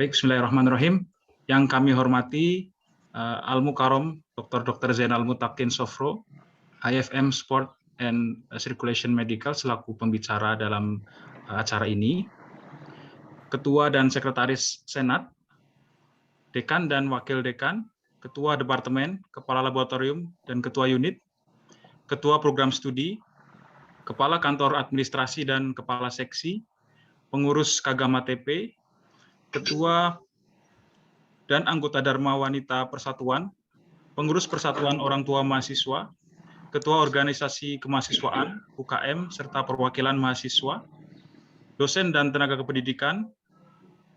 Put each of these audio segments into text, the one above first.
Baik, bismillahirrahmanirrahim. Yang kami hormati Al-Mukarram Dr. Zainal Mutakin Sofro, IFM Sport and Circulation Medical selaku pembicara dalam acara ini, Ketua dan Sekretaris Senat, Dekan dan Wakil Dekan, Ketua Departemen, Kepala Laboratorium, dan Ketua Unit, Ketua Program Studi, Kepala Kantor Administrasi dan Kepala Seksi, Pengurus Kagama TP, Ketua dan anggota Dharma Wanita Persatuan, Pengurus Persatuan Orang Tua Mahasiswa, Ketua Organisasi Kemahasiswaan, UKM, serta perwakilan mahasiswa, dosen dan tenaga kependidikan,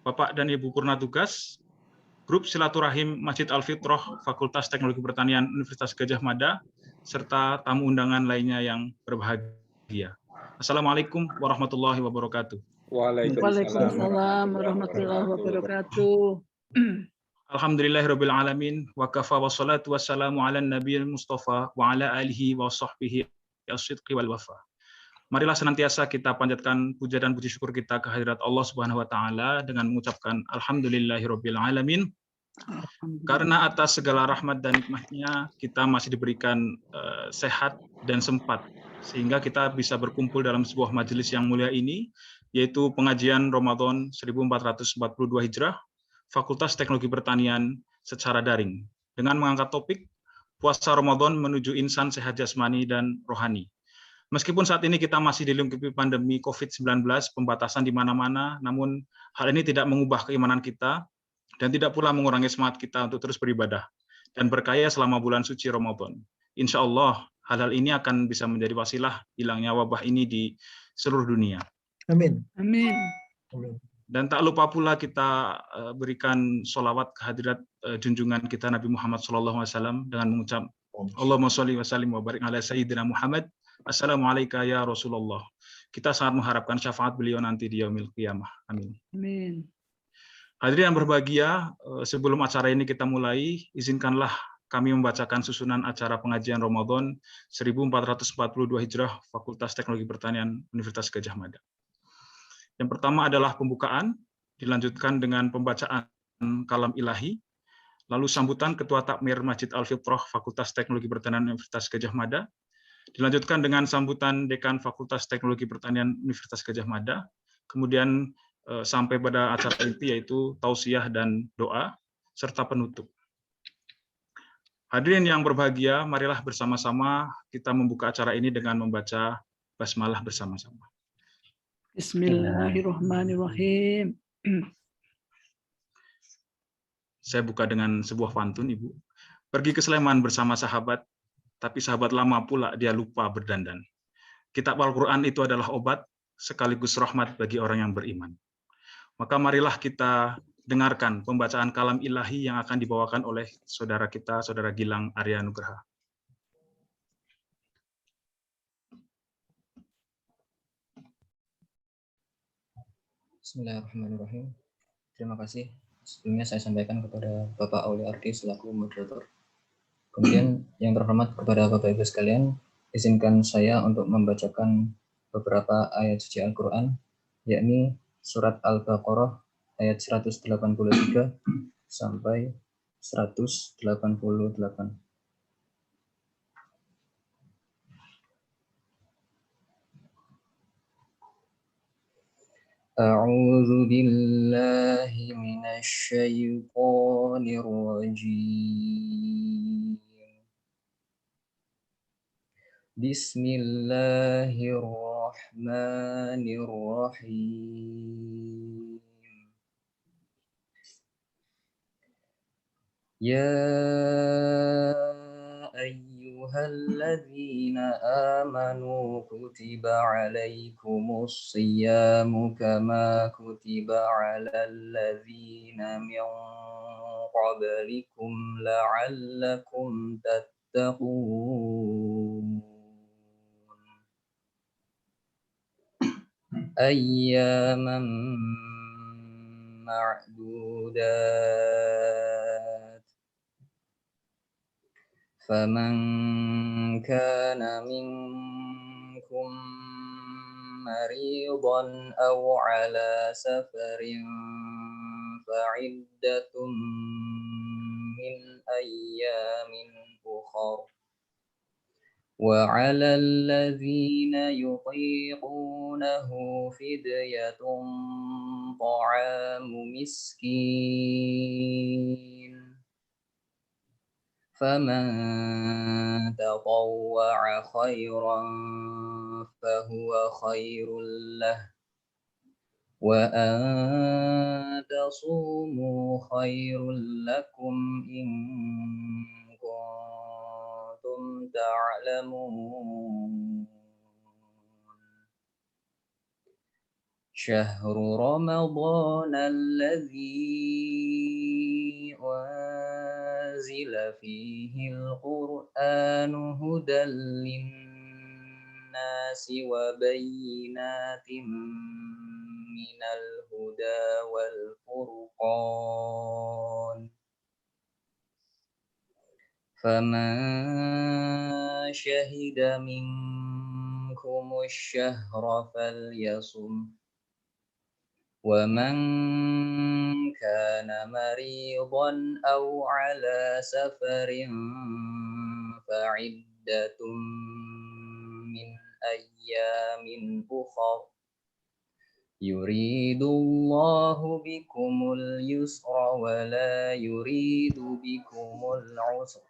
Bapak dan Ibu Purna Tugas, Grup Silaturahim Masjid Al-Fitrah Fakultas Teknologi Pertanian Universitas Gadjah Mada, serta tamu undangan lainnya yang berbahagia. Assalamualaikum warahmatullahi wabarakatuh. Waalaikumsalam warahmatullahi wabarakatuh. Alhamdulillahirabbil alamin wa kafa wassalatu wassalamu ala nabiyil mustafa wa ala alihi wa sahbihi as-sidqi wal wafa. Marilah senantiasa kita panjatkan puja dan puji syukur kita kehadirat Allah Subhanahu wa taala dengan mengucapkan alhamdulillahirabbil alamin. Karena atas segala rahmat dan nikmatnya kita masih diberikan sehat dan sempat sehingga kita bisa berkumpul dalam sebuah majelis yang mulia ini, yaitu pengajian Ramadan 1442 Hijrah Fakultas Teknologi Pertanian secara daring dengan mengangkat topik puasa Ramadan menuju insan sehat jasmani dan rohani. Meskipun saat ini kita masih dilingkupi pandemi COVID-19, pembatasan di mana-mana, namun hal ini tidak mengubah keimanan kita dan tidak pula mengurangi semangat kita untuk terus beribadah dan berkarya selama bulan suci Ramadan. Insya Allah hal-hal ini akan bisa menjadi wasilah hilangnya wabah ini di seluruh dunia. Amin. Amin. Dan tak lupa pula kita berikan sholawat kehadirat junjungan kita Nabi Muhammad SAW dengan mengucap Allahumma sholli wa sallim wa barik ala Sayyidina Muhammad. Assalamualaikum ya Rasulullah. Kita sangat mengharapkan syafaat beliau nanti di yaumil qiyamah. Amin. Amin. Hadirin yang berbahagia, sebelum acara ini kita mulai, izinkanlah kami membacakan susunan acara pengajian Ramadan 1442 Hijrah Fakultas Teknologi Pertanian Universitas Gadjah Mada. Yang pertama adalah pembukaan, dilanjutkan dengan pembacaan kalam ilahi, lalu sambutan Ketua Takmir Masjid Al-Fitrah Fakultas Teknologi Pertanian Universitas Gadjah Mada, dilanjutkan dengan sambutan Dekan Fakultas Teknologi Pertanian Universitas Gadjah Mada, kemudian sampai pada acara inti yaitu tausiah dan doa, serta penutup. Hadirin yang berbahagia, marilah bersama-sama kita membuka acara ini dengan membaca basmalah bersama-sama. Bismillahirrahmanirrahim. Saya buka dengan sebuah pantun, Ibu. Pergi ke Sleman bersama sahabat, tapi sahabat lama pula dia lupa berdandan. Kitab Al-Quran itu adalah obat, sekaligus rahmat bagi orang yang beriman. Maka marilah kita dengarkan pembacaan kalam ilahi yang akan dibawakan oleh saudara kita, Saudara Gilang Arya Nugraha. Bismillahirrahmanirrahim. Terima kasih. Sebelumnya saya sampaikan kepada Bapak Auli Ardi selaku moderator. Kemudian yang terhormat kepada Bapak Ibu sekalian, izinkan saya untuk membacakan beberapa ayat suci Al-Quran, yakni surat Al-Baqarah ayat 183 sampai 188. A'udzu billahi minasy syaithanir rajim. Bismillahirrahmanirrahim. Ya ayyuhalladzina amanu kutiba alaikumus siyamu kama kutiba alal ladzina min qablikum la'allakum tattaqun. Ayyaman ma'dudat. Faman kana minkum maridan aw ala safarin فعدة من أيام أخر وعلى الذين يطيقونه فدية طعام مسكين فمن تطوع خيرا فهو خير له وأن تصوموا خير لكم إن كنتم تعلمون شهر رمضان الذي أنزل فيه القرآن هدى للناس وبينات من الهدى والفرقان فمن شهد منكم الشهر فليصم ومن كان مريضا أو على سفر فعدة من أيام أخر يريد الله بكم اليسر ولا يريد بكم العسر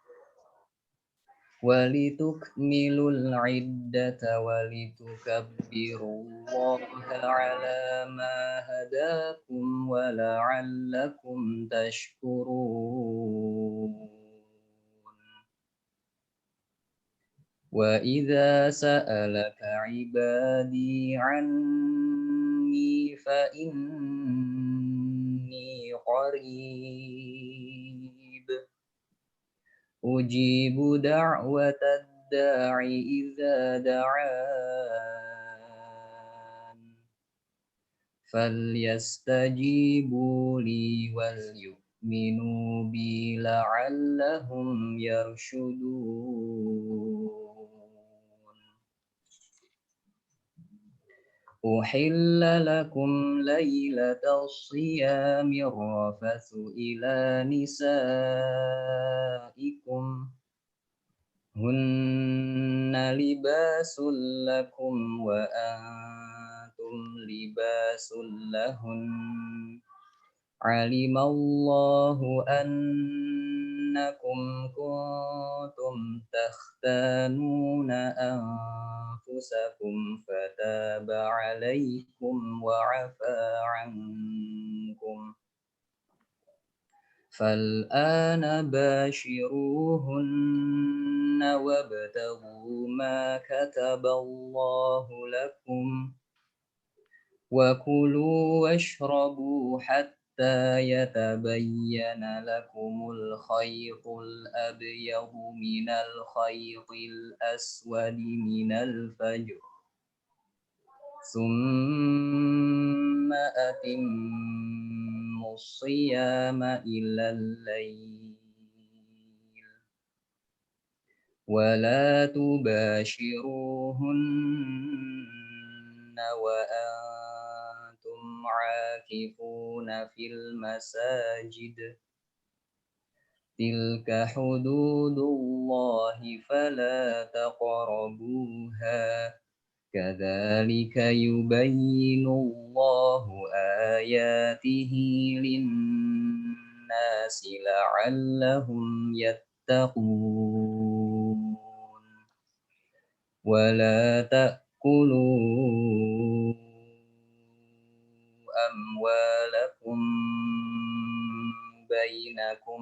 ولتكملوا العدة ولتكبروا الله على ما هداكم ولعلكم تشكرون وإذا سألك عبادي عني فإني قريب أجيب دعوة الداع إذا دعان فليستجيبوا لي وليؤمنوا بي لعلهم يرشدون أحل لكم ليلة الصيام الرفث إلى نسائكم هن لباس لكم وأنتم لباس لهن علم الله أنكم كنتم تختانون أنفسكم فتاب عليكم وعفى عنكم فالآن باشروهن وابتغوا ما كتب الله لكم وكلوا واشربوا حتى يتبين لكم الخيط الأبيض من الخيط الأسود من الفجر ثم أتموا الصيام إلى الليل ولا تباشروهن وأنتم عاكفون في المساجد تلك حدود الله فلا تقربوها كذلك يبين الله آياته للناس لعلهم يتقون ولا تأكلوا أموالكم بينكم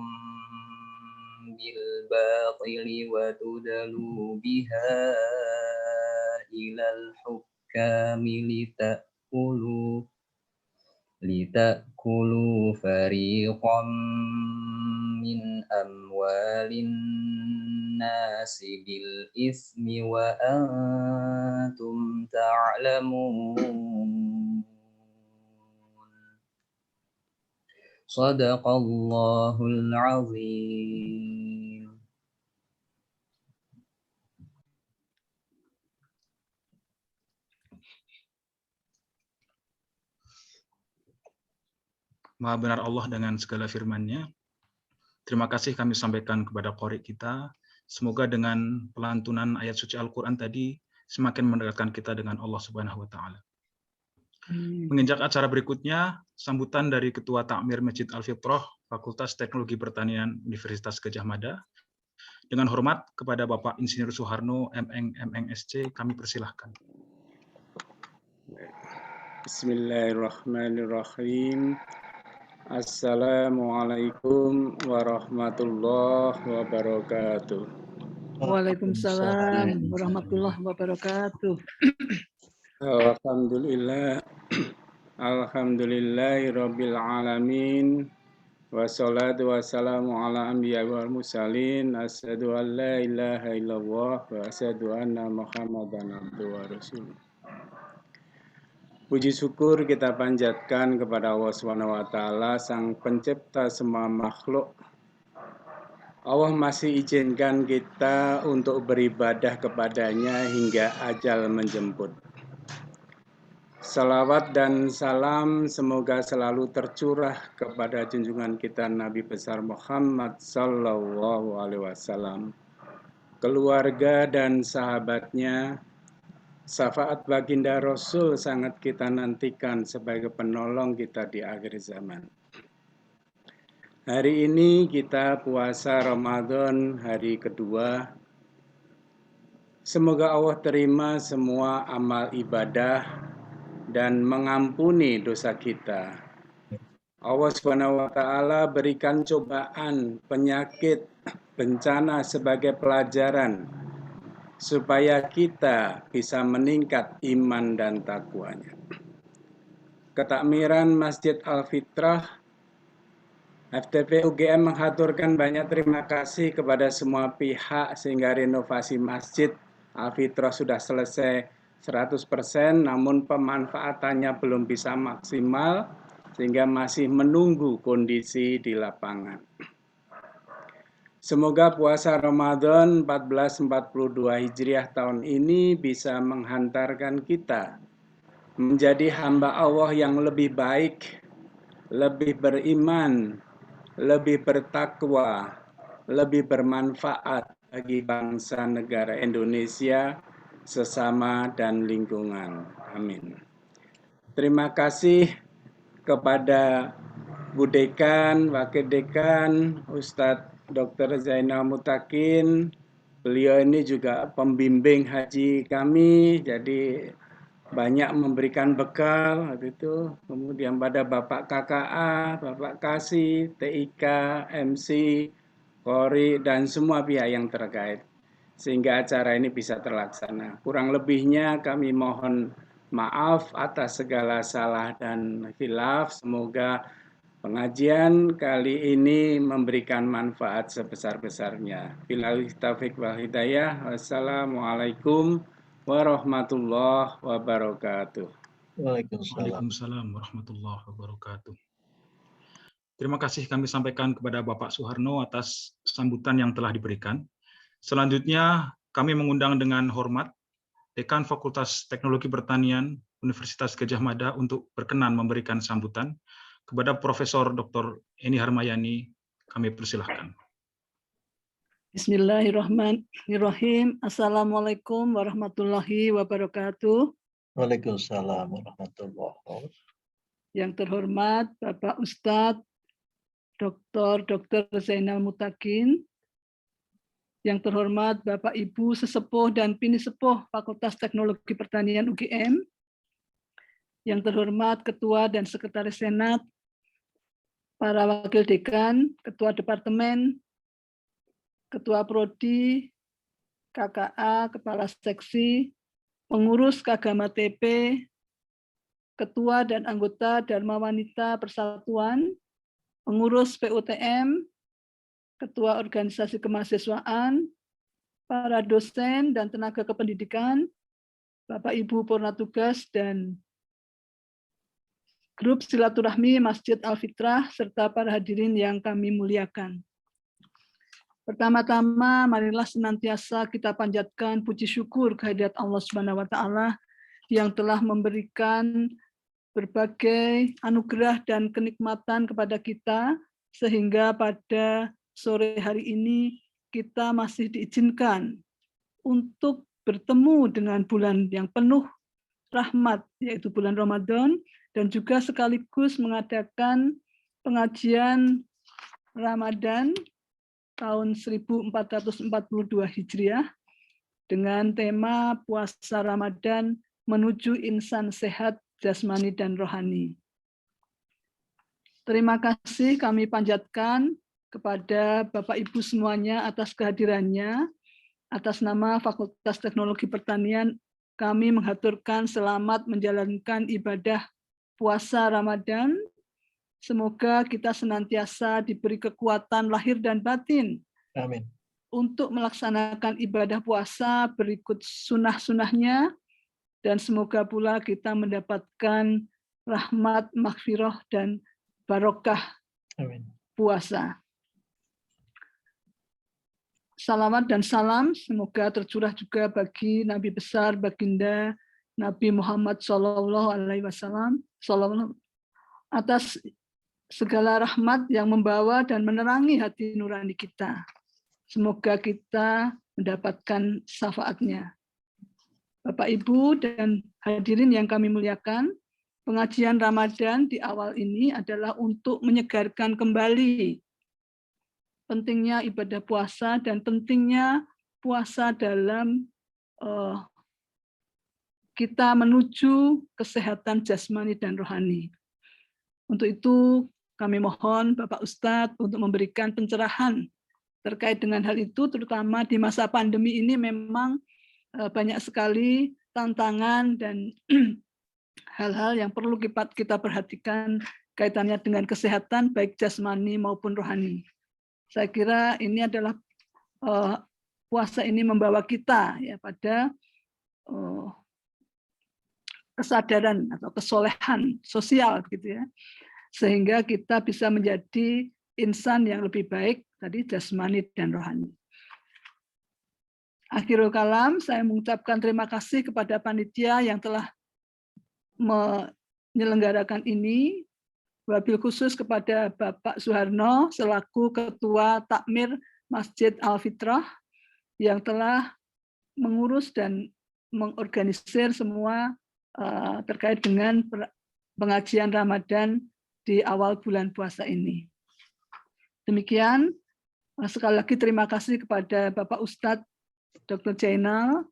بالباطل وتدلوا بها إلى الحكام لتأكلوا فريقا من أموال الناس بالإثم وأنتم تعلمون صدق الله العظيم. Maha benar Allah dengan segala firman-Nya. Terima kasih kami sampaikan kepada qori kita. Semoga dengan pelantunan ayat suci Al-Quran tadi semakin mendekatkan kita dengan Allah Subhanahu wa Ta'ala. Menginjak acara berikutnya, sambutan dari Ketua Takmir Masjid Al-Fitrah, Fakultas Teknologi Pertanian Universitas Gadjah Mada. Dengan hormat kepada Bapak Insinyur Soeharno, MSc, kami persilahkan. Bismillahirrahmanirrahim. Assalamualaikum warahmatullahi wabarakatuh. Waalaikumsalam warahmatullahi wabarakatuh. Alhamdulillah. Alhamdulillahirabbil alamin. Wassalatu wassalamu ala anbiya wal mursalin. Asyhadu an la ilaha illallah wa asyhadu anna Muhammadan abduhu wa rasuluh. Puji syukur kita panjatkan kepada Allah SWT, Sang Pencipta semua makhluk. Allah masih izinkan kita untuk beribadah kepadanya hingga ajal menjemput. Salawat dan salam semoga selalu tercurah kepada junjungan kita Nabi besar Muhammad Sallallahu Alaihi Wasallam, keluarga dan sahabatnya. Syafaat baginda Rasul sangat kita nantikan sebagai penolong kita di akhir zaman. Hari ini kita puasa Ramadan hari kedua. Semoga Allah terima semua amal ibadah dan mengampuni dosa kita. Allah Subhanahu wa Ta'ala berikan cobaan, penyakit, bencana sebagai pelajaran supaya kita bisa meningkat iman dan takwanya. Ketakmiran Masjid Al-Fitrah FTP UGM menghaturkan banyak terima kasih kepada semua pihak sehingga renovasi Masjid Al-Fitrah sudah selesai 100%, namun pemanfaatannya belum bisa maksimal sehingga masih menunggu kondisi di lapangan. Semoga puasa Ramadan 1442 Hijriah tahun ini bisa menghantarkan kita menjadi hamba Allah yang lebih baik, lebih beriman, lebih bertakwa, lebih bermanfaat bagi bangsa negara Indonesia, sesama dan lingkungan. Amin. Terima kasih kepada Bu Dekan, Wakil Dekan, Ustadz Dr. Zainal Mutakin. Beliau ini juga pembimbing haji kami, jadi banyak memberikan bekal itu. Kemudian pada Bapak KKA, Bapak Kasih, TIK, MC, Polri, dan semua pihak yang terkait, sehingga acara ini bisa terlaksana. Kurang lebihnya kami mohon maaf atas segala salah dan khilaf. Semoga pengajian kali ini memberikan manfaat sebesar-besarnya. Billahi taufiq wal hidayah. Wassalamualaikum warahmatullahi wabarakatuh. Waalaikumsalam warahmatullahi wabarakatuh. Terima kasih kami sampaikan kepada Bapak Soeharno atas sambutan yang telah diberikan. Selanjutnya kami mengundang dengan hormat Dekan Fakultas Teknologi Pertanian Universitas Gadjah Mada untuk berkenan memberikan sambutan. Kepada Profesor Dr. Eni Harmayani, kami persilahkan. Bismillahirrahmanirrahim. Assalamualaikum warahmatullahi wabarakatuh. Waalaikumsalam warahmatullahi wabarakatuh. Yang terhormat Bapak Ustadz Dr. Zainal Mutakin. Yang terhormat Bapak Ibu Sesepuh dan Bini Sepuh Fakultas Teknologi Pertanian UGM. Yang terhormat Ketua dan Sekretaris Senat, para Wakil Dekan, Ketua Departemen, Ketua Prodi, KKA, Kepala Seksi, Pengurus Kagama TP, Ketua dan Anggota Dharma Wanita Persatuan, Pengurus PUTM, Ketua Organisasi Kemahasiswaan, para dosen dan tenaga kependidikan, Bapak Ibu Purna Tugas dan Grup Silaturahmi Masjid Al-Fitrah, serta para hadirin yang kami muliakan. Pertama-tama, marilah senantiasa kita panjatkan puji syukur kehadirat Allah Subhanahu wa Ta'ala yang telah memberikan berbagai anugerah dan kenikmatan kepada kita, sehingga pada sore hari ini kita masih diizinkan untuk bertemu dengan bulan yang penuh rahmat, yaitu bulan Ramadan, dan juga sekaligus mengadakan pengajian Ramadan tahun 1442 Hijriah dengan tema puasa Ramadan menuju insan sehat jasmani dan rohani. Terima kasih kami panjatkan kepada Bapak Ibu semuanya atas kehadirannya. Atas nama Fakultas Teknologi Pertanian, kami menghaturkan selamat menjalankan ibadah puasa Ramadan. Semoga kita senantiasa diberi kekuatan lahir dan batin. Amin. Untuk melaksanakan ibadah puasa berikut sunnah-sunnahnya, dan semoga pula kita mendapatkan rahmat, maghfirah, dan barokah Amin. puasa. Salawat dan salam semoga tercurah juga bagi Nabi besar baginda Nabi Muhammad SAW atas segala rahmat yang membawa dan menerangi hati nurani kita. Semoga kita mendapatkan syafaatnya. Bapak, Ibu, dan hadirin yang kami muliakan, pengajian Ramadan di awal ini adalah untuk menyegarkan kembali pentingnya ibadah puasa dan pentingnya puasa dalam kita menuju kesehatan jasmani dan rohani. Untuk itu kami mohon Bapak Ustadz untuk memberikan pencerahan terkait dengan hal itu, terutama di masa pandemi ini memang banyak sekali tantangan dan hal-hal yang perlu kita perhatikan kaitannya dengan kesehatan baik jasmani maupun rohani. Saya kira ini adalah puasa ini membawa kita ya pada kesadaran atau kesolehan sosial gitu ya, sehingga kita bisa menjadi insan yang lebih baik tadi jasmani dan rohani. Akhirul kalam, saya mengucapkan terima kasih kepada panitia yang telah menyelenggarakan ini. Wabil khusus kepada Bapak Suharno selaku Ketua Takmir Masjid Al-Fitrah yang telah mengurus dan mengorganisir semua terkait dengan pengajian Ramadan di awal bulan puasa ini. Demikian, sekali lagi terima kasih kepada Bapak Ustadz Dr. Jainal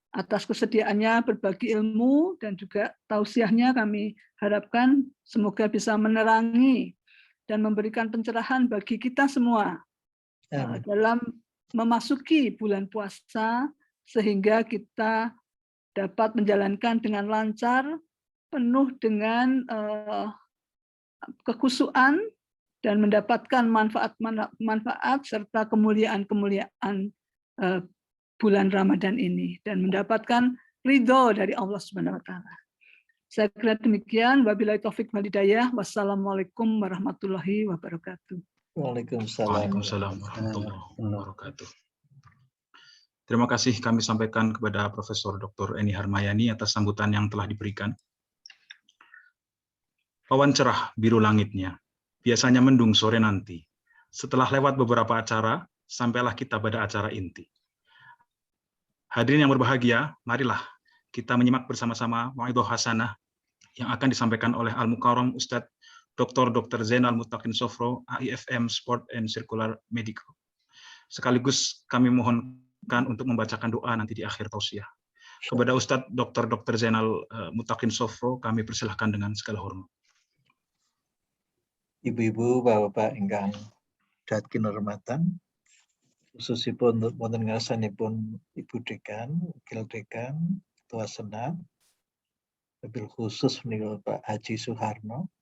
atas kesediaannya berbagi ilmu dan juga tausiahnya. Kami harapkan semoga bisa menerangi dan memberikan pencerahan bagi kita semua dalam memasuki bulan puasa, sehingga kita dapat menjalankan dengan lancar, penuh dengan kekhusyuan dan mendapatkan manfaat serta kemuliaan bulan Ramadan ini dan mendapatkan ridho dari Allah Subhanahu wa taala. Saya kira demikian. Wabillahi taufik wal hidayah. Wassalamualaikum warahmatullahi wabarakatuh. Waalaikumsalam. Warahmatullahi wabarakatuh. Terima kasih kami sampaikan kepada Profesor Dr. Eni Harmayani atas sambutan yang telah diberikan. Awan cerah biru langitnya, biasanya mendung sore nanti. Setelah lewat beberapa acara, sampailah kita pada acara inti. Hadirin yang berbahagia, marilah kita menyimak bersama-sama mau'idhah hasanah yang akan disampaikan oleh Al-Mukarram Ustadz Dr. Zainal Muttaqin Sofro, AIFM Sport and Circular Medical. Sekaligus kami mohonkan untuk membacakan doa nanti di akhir tausiah. Kepada Ustadz Dr. Zainal Muttaqin Sofro, kami persilahkan dengan segala hormat. Ibu-ibu, bapak-bapak ingkang dahat kinurmatan, khususipun wonten ngarsanipun Ibu Dekan, Wakil Dekan, Ketua Senat, wabil khusus menika Pak Haji Suharno,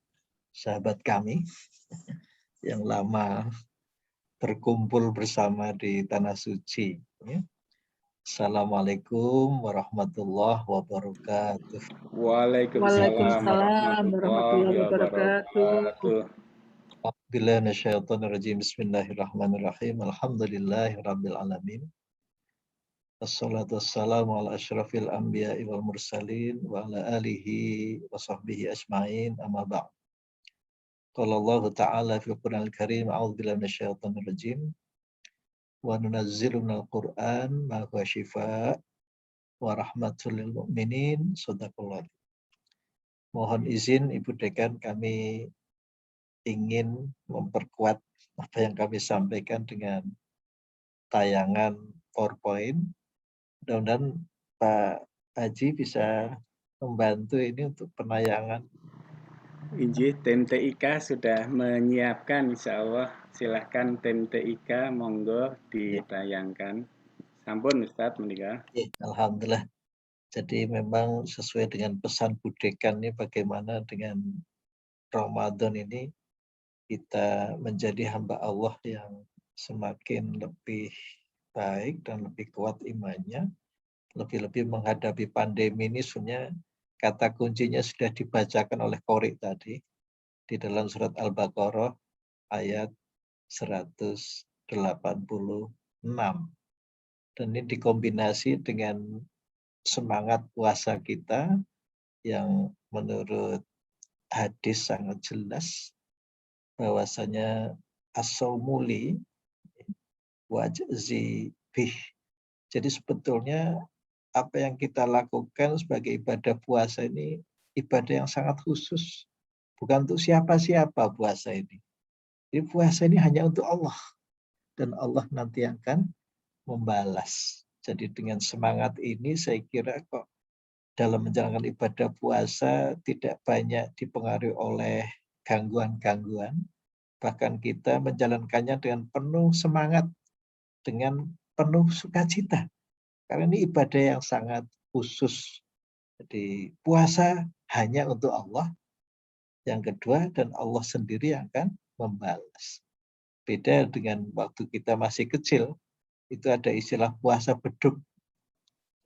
sahabat kami yang lama berkumpul bersama di Tanah Suci. Assalamualaikum warahmatullahi wabarakatuh. Waalaikumsalam warahmatullahi wabarakatuh. Bismillahirrahmanirrahim. Alhamdulillahirabbil alamin. Assalatu wassalamu ala asyrafil anbiya'i wal mursalin wa ala alihi wa sahbihi ajma'in amma ba'd. Qala Allah Ta'ala fil Qur'anil Karim, a'udzu billahi minasyaitonir rajim. Wa nunazzilu minal Qur'an ma huwa syifaa' wa rahmatul lil mu'minin. Shadaqallah. Mohon izin Ibu Dekan, kami ingin memperkuat apa yang kami sampaikan dengan tayangan PowerPoint. Mudah-mudahan Pak Haji bisa membantu ini untuk penayangan. Injih, tim TIK sudah menyiapkan, insya Allah. Silahkan tim TIK, monggo ditayangkan. Sampun Ustadz menikah. Alhamdulillah. Jadi memang sesuai dengan pesan Bu Dekan ini, bagaimana dengan Ramadan ini kita menjadi hamba Allah yang semakin lebih baik dan lebih kuat imannya, lebih-lebih menghadapi pandemi ini. Sebenarnya kata kuncinya sudah dibacakan oleh Qori tadi di dalam surat Al-Baqarah ayat 186. Dan ini dikombinasi dengan semangat puasa kita yang menurut hadis sangat jelas bahwasanya as-saumuli wajzi bih. Jadi sebetulnya apa yang kita lakukan sebagai ibadah puasa ini ibadah yang sangat khusus. Bukan untuk siapa-siapa puasa ini. Jadi puasa ini hanya untuk Allah. Dan Allah nanti akan membalas. Jadi dengan semangat ini saya kira kok dalam menjalankan ibadah puasa tidak banyak dipengaruhi oleh gangguan-gangguan. Bahkan kita menjalankannya dengan penuh semangat, dengan penuh sukacita. Karena ini ibadah yang sangat khusus. Jadi puasa hanya untuk Allah. Yang kedua, dan Allah sendiri yang akan membalas. Beda dengan waktu kita masih kecil, itu ada istilah puasa beduk.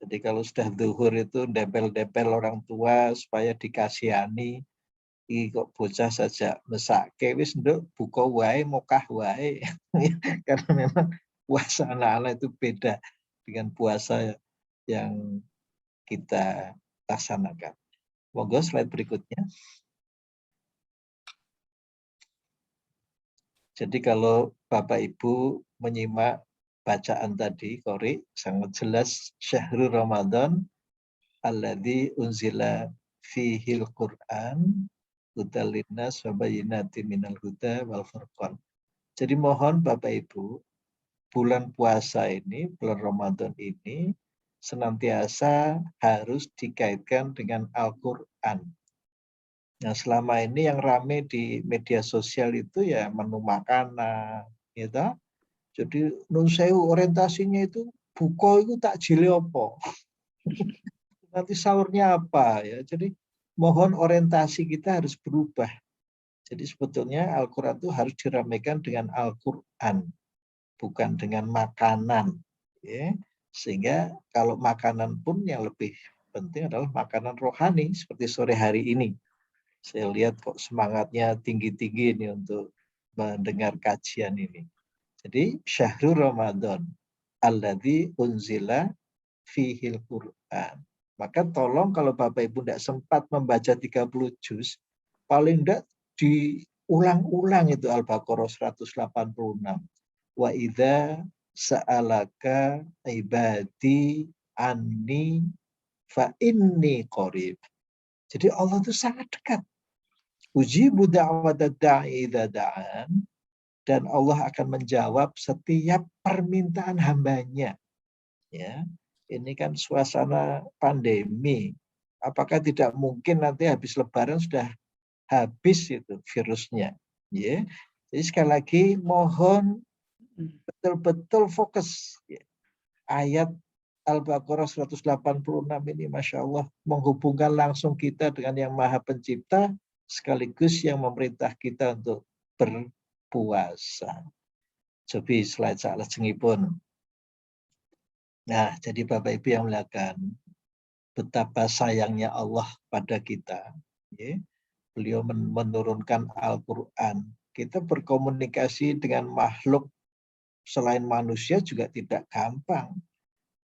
Jadi kalau sudah zuhur itu dempel-dempel orang tua supaya dikasihani. Iki kok bocah saja mesake wis nduk buka wae mokah wae. Karena memang puasa anak-anak itu beda dengan puasa yang kita laksanakan. Monggo slide berikutnya. Jadi kalau Bapak Ibu menyimak bacaan tadi, Qori, sangat jelas syahrul Ramadan alladzi unzila fihil Qur'an hudal linnas wa bayyinatin minal huda wal furqan. Jadi mohon Bapak Ibu, bulan puasa ini, bulan Ramadan ini senantiasa harus dikaitkan dengan Al-Qur'an. Nah, selama ini yang rame di media sosial itu ya menu makanan, gitu. Jadi nun sewu orientasinya itu buko itu takjile apa? Nanti sahurnya apa ya? Jadi mohon orientasi kita harus berubah. Jadi sebetulnya Al-Quran itu harus diramaikan dengan Al-Quran, bukan dengan makanan. Ya. Sehingga kalau makanan pun yang lebih penting adalah makanan rohani seperti sore hari ini. Saya lihat kok semangatnya tinggi-tinggi ini untuk mendengar kajian ini. Jadi syahrul Ramadan alladzi unzila fihil Qur'an. Maka tolong kalau Bapak Ibu tidak sempat membaca 30 juz, paling tidak diulang-ulang itu Al-Baqarah 186. Wa idza sa'alaka ibadi anni fa inni qarib. Jadi Allah itu sangat dekat. Ujibu da'wata da'i idza da'an, dan Allah akan menjawab setiap permintaan hambanya. Ya, ini kan suasana pandemi. Apakah tidak mungkin nanti habis Lebaran sudah habis itu virusnya? Ya, jadi sekali lagi mohon betul-betul fokus. Ya. Ayat Al-Baqarah 186 ini Masya Allah menghubungkan langsung kita dengan yang Maha Pencipta sekaligus yang memerintah kita untuk berpuasa. Coba slide salah jengipun. Nah, jadi Bapak Ibu yang melihat betapa sayangnya Allah pada kita. Ya. Beliau menurunkan Al-Quran. Kita berkomunikasi dengan makhluk selain manusia juga tidak gampang.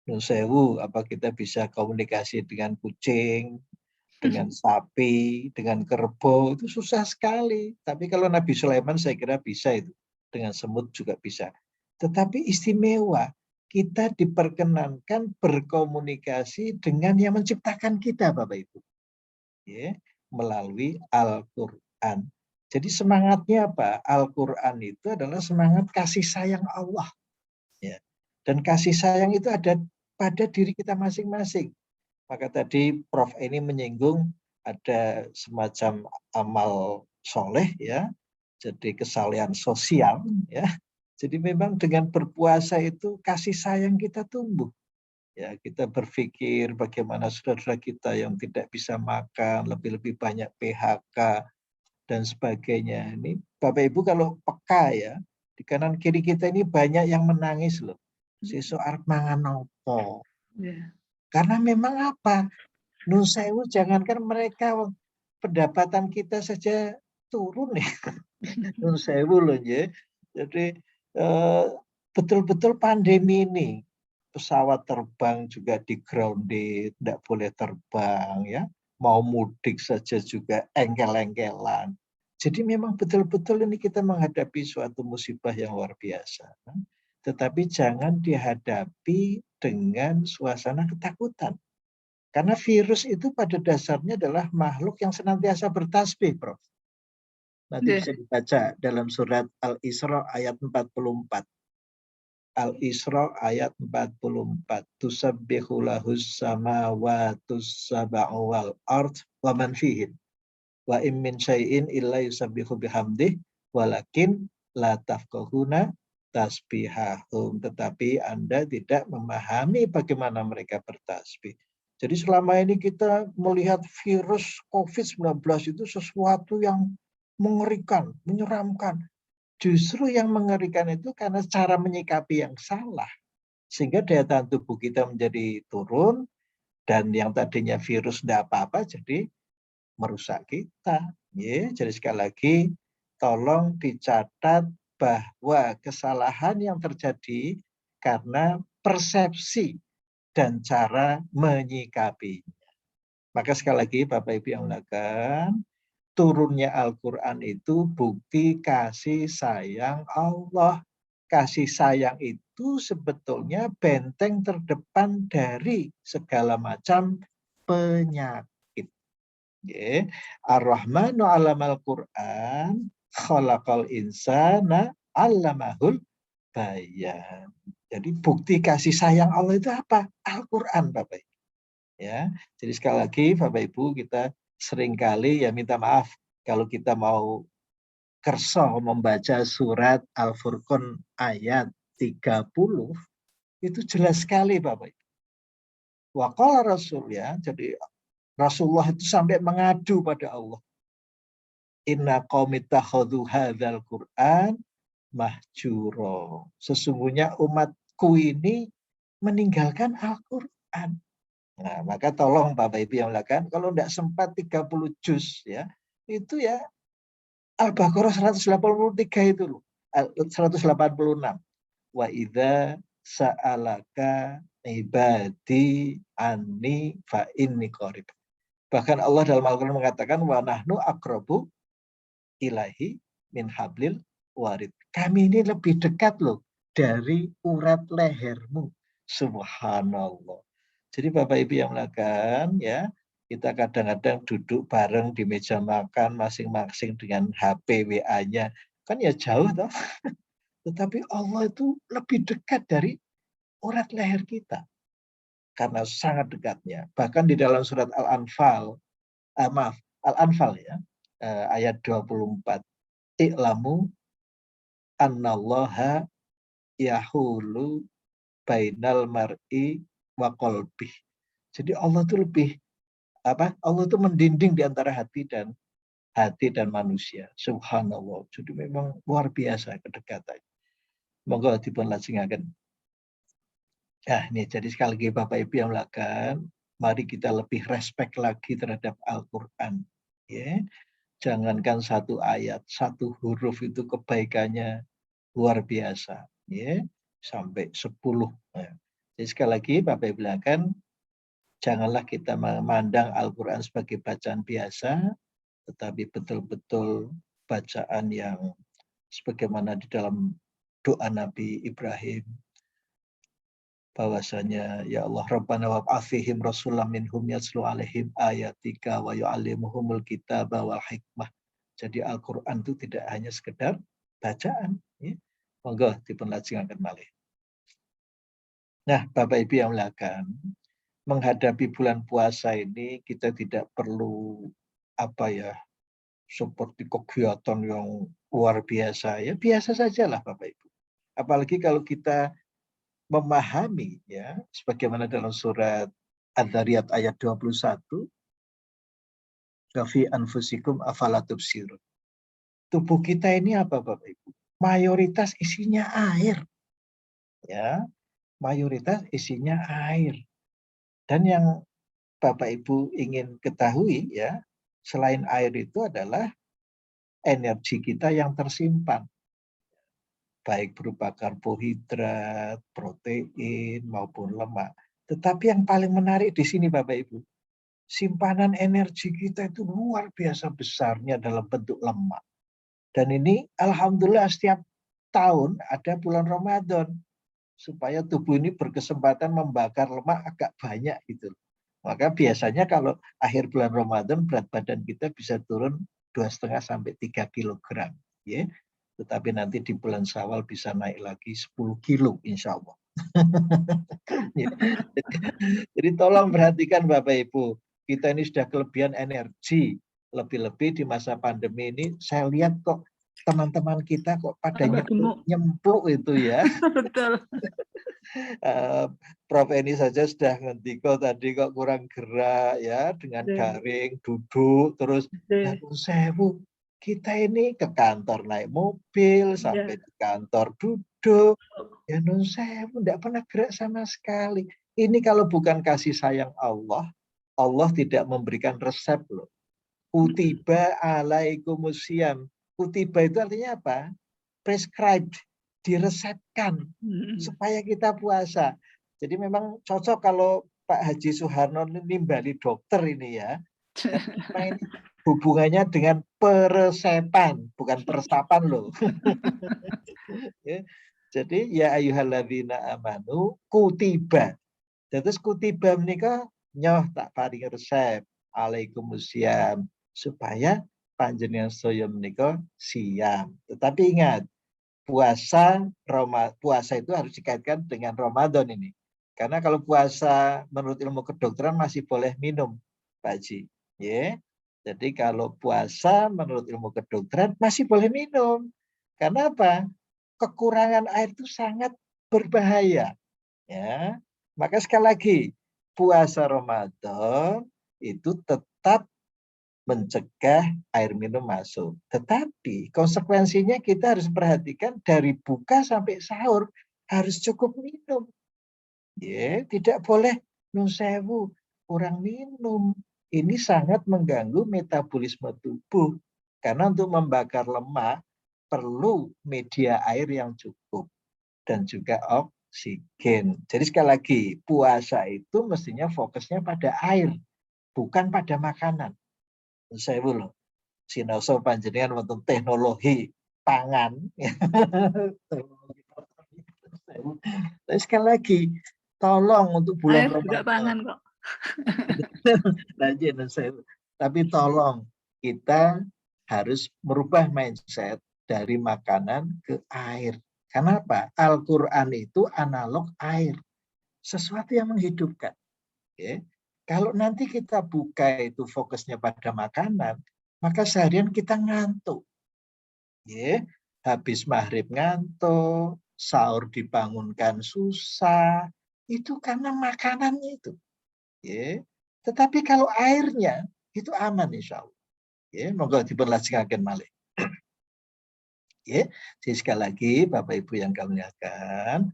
Nun sewu, apa kita bisa komunikasi dengan kucing, dengan sapi, dengan kerbau, itu susah sekali. Tapi kalau Nabi Sulaiman saya kira bisa itu. Dengan semut juga bisa. Tetapi istimewa, kita diperkenankan berkomunikasi dengan yang menciptakan kita, Bapak Ibu. Ya, melalui Al-Quran. Jadi semangatnya apa? Al-Quran itu adalah semangat kasih sayang Allah. Ya. Dan kasih sayang itu ada pada diri kita masing-masing. Maka tadi Prof. ini menyinggung ada semacam amal soleh, ya, jadi kesalehan sosial, ya. Jadi memang dengan berpuasa itu kasih sayang kita tumbuh. Ya, kita berpikir bagaimana saudara kita yang tidak bisa makan, lebih-lebih banyak PHK dan sebagainya. Ini Bapak Ibu kalau peka ya, di kanan kiri kita ini banyak yang menangis loh. Sesuk arep mangan opo. Ya. Karena memang apa? Nun sewu, jangankan mereka pendapatan kita saja turun ya. Nun sewu loh ya. Jadi betul-betul pandemi ini pesawat terbang juga di grounded, tidak boleh terbang ya. Mau mudik saja juga engkel-engkelan. Jadi memang betul-betul ini kita menghadapi suatu musibah yang luar biasa. Tetapi jangan dihadapi dengan suasana ketakutan. Karena virus itu pada dasarnya adalah makhluk yang senantiasa bertasbih, Prof. Nanti bisa dibaca dalam surat Al-Isra ayat 44. Al-Isra ayat 44. Tusabbihu lahus samawatus sab'u wal ard wa man fihin. Wa in min syai'in illa yusabbihu bihamdih walakin la tafqahuna tasbihahum. Tetapi Anda tidak memahami bagaimana mereka bertasbih. Jadi selama ini kita melihat virus COVID-19 itu sesuatu yang mengerikan, menyeramkan. Justru yang mengerikan itu karena cara menyikapi yang salah. Sehingga daya tahan tubuh kita menjadi turun, dan yang tadinya virus tidak apa-apa jadi merusak kita. Ya, jadi sekali lagi, tolong dicatat bahwa kesalahan yang terjadi karena persepsi dan cara menyikapinya. Maka sekali lagi Bapak Ibu yang muliakan, turunnya Al-Quran itu bukti kasih sayang Allah. Kasih sayang itu sebetulnya benteng terdepan dari segala macam penyakit. Ar-Rahmanu 'allamal Qur'an, khalaqal insana 'allamahul bayan. Jadi bukti kasih sayang Allah itu apa? Al-Quran, Bapak Ibu. Ya, jadi sekali lagi Bapak Ibu, kita seringkali ya minta maaf kalau kita mau kerso membaca surat Al-Furqan ayat 30 itu jelas sekali Bapak Ibu. Wa qala Rasul, ya, jadi Rasulullah itu sampai mengadu pada Allah. Inna qaumi takhadhu hadzal Qur'an mahjura. Sesungguhnya umatku ini meninggalkan Al-Qur'an. Nah, maka tolong Bapak Ibu yang melakukan, kalau tidak sempat 30 juz ya, itu ya Al-Baqarah 183 itu loh. 186. Wa idza sa'alaka ibadi anni fa inni qarib. Bahkan Allah dalam Al-Qur'an mengatakan wa nahnu aqrabu ilahi min hablil warid. Kami ini lebih dekat loh dari urat lehermu. Subhanallah. Jadi Bapak Ibu yang melakukan ya, kita kadang-kadang duduk bareng di meja makan masing-masing dengan HP WA-nya. Kan ya jauh toh. Tetapi Allah itu lebih dekat dari urat leher kita. Karena sangat dekatnya. Bahkan di dalam surat Al-Anfal, Al-Anfal ya, ayat 24. I'lamu annallaha yahulu bainal mar'i wa qalbih. Jadi Allah itu lebih Allah itu mendinding di antara hati dan manusia. Subhanallah. Jadi memang luar biasa kedekatannya. Monggo dipun lajengaken. Nah, ini jadi sekali lagi Bapak Ibu yang melakukan, mari kita lebih respect lagi terhadap Al-Qur'an. Ya. Jangankan satu ayat, satu huruf itu kebaikannya luar biasa. Ya. Sampai 10. Ya. Jadi sekali lagi Bapak Ibu silakan, janganlah kita memandang Al-Quran sebagai bacaan biasa, tetapi betul-betul bacaan yang sebagaimana di dalam doa Nabi Ibrahim, bahwasanya ya Allah Rabbana wab'ats fihim rasulam minhum yatslu alaihim ayatika wa yu'allimuhumul kitaba wal hikmah. Jadi Al-Quran itu tidak hanya sekedar bacaan. Ya. Monggo dipun lajengaken malih. Nah, Bapak Ibu yang muliakan, menghadapi bulan puasa ini kita tidak perlu seperti kegiatan yang luar biasa, ya biasa sajalah Bapak Ibu. Apalagi kalau kita memahami, ya sebagaimana dalam surat Ad-Dzariyat ayat 21, Kafi anfusikum afala tubsirun. Tubuh kita ini apa Bapak Ibu? Mayoritas isinya air. Ya, mayoritas isinya air. Dan yang Bapak Ibu ingin ketahui, ya, selain air itu adalah energi kita yang tersimpan, baik berupa karbohidrat, protein, maupun lemak. Tetapi yang paling menarik di sini Bapak Ibu, simpanan energi kita itu luar biasa besarnya dalam bentuk lemak. Dan ini alhamdulillah setiap tahun ada bulan Ramadan, supaya tubuh ini berkesempatan membakar lemak agak banyak gitu. Maka biasanya kalau akhir bulan Ramadan berat badan kita bisa turun 2,5 sampai 3 kilogram. Ya. Tetapi nanti di bulan Syawal bisa naik lagi 10 kilo insya Allah. Jadi tolong perhatikan Bapak Ibu, kita ini sudah kelebihan energi. Lebih-lebih di masa pandemi ini saya lihat kok teman-teman kita kok pada nyempluk itu ya. Betul. Prof Eni saja sudah ngendiko tadi kok kurang gerak ya, dengan daring, duduk, terus sewu. Kita ini ke kantor naik mobil, sampai ke kantor duduk, ya nun sewu, tidak pernah gerak sama sekali. Ini kalau bukan kasih sayang Allah, Allah tidak memberikan resep loh. Kutiba alaikumusiyam. Kutiba itu artinya apa? Prescribed, diresepkan supaya kita puasa. Jadi memang cocok kalau Pak Haji Suharno nimbali dokter ini ya. Karena ini hubungannya dengan peresepan, bukan peresapan loh. Ya. Jadi ya ayyuhalladzina amanu kutiba. Terus kutiba menika nyoh tak paring resep alaikumusiyam supaya panjenengan saya menika siam. Tetapi ingat, puasa itu harus dikaitkan dengan Ramadan ini. Karena kalau puasa menurut ilmu kedokteran masih boleh minum, Pak Haji. Ya. Jadi kalau puasa menurut ilmu kedokteran masih boleh minum. Karena apa? Kekurangan air itu sangat berbahaya. Ya. Maka sekali lagi, puasa Ramadan itu tetap mencegah air minum masuk. Tetapi konsekuensinya kita harus perhatikan dari buka sampai sahur harus cukup minum. Ya, tidak boleh nusewu, kurang minum. Ini sangat mengganggu metabolisme tubuh. Karena untuk membakar lemak perlu media air yang cukup dan juga oksigen. Jadi sekali lagi, puasa itu mestinya fokusnya pada air, bukan pada makanan. Saya loh, sinoso panjenengan wonten teknologi pangan. Tapi sekali lagi, tolong untuk bulan Ramadan. Kok. Tapi tolong kita harus merubah mindset dari makanan ke air. Kenapa? Al-Quran itu analog air, sesuatu yang menghidupkan. Okay. Kalau nanti kita buka itu fokusnya pada makanan, maka seharian kita ngantuk. Yeah. Habis maghrib ngantuk, sahur dibangunkan susah, itu karena makanannya itu. Yeah. Tetapi kalau airnya itu aman insya Allah. Yeah. Moga diperlaksanakan malih. Yeah. Jadi sekali lagi Bapak Ibu yang kami muliakan,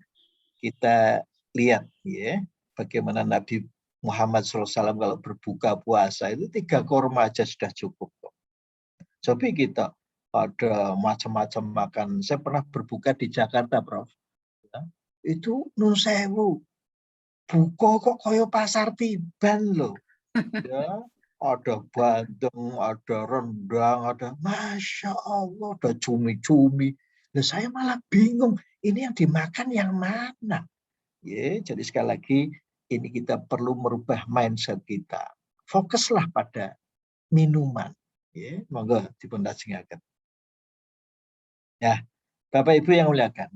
kita lihat ya bagaimana Nabi Muhammad SAW kalau berbuka puasa itu 3 korma aja sudah cukup. Coba kita ada macam-macam makan. Saya pernah berbuka di Jakarta, Prof. Ya, itu nun sewu. buka kok kaya pasar Tiban loh. Ya, ada bandeng, ada rendang, ada Masya Allah, ada cumi-cumi. Nah, saya malah bingung, ini yang dimakan yang mana? Ya, jadi sekali lagi, ini kita perlu merubah mindset kita. Fokuslah pada minuman. Ya, monggo dipun lajengaken. Ya, Bapak Ibu yang muliakan,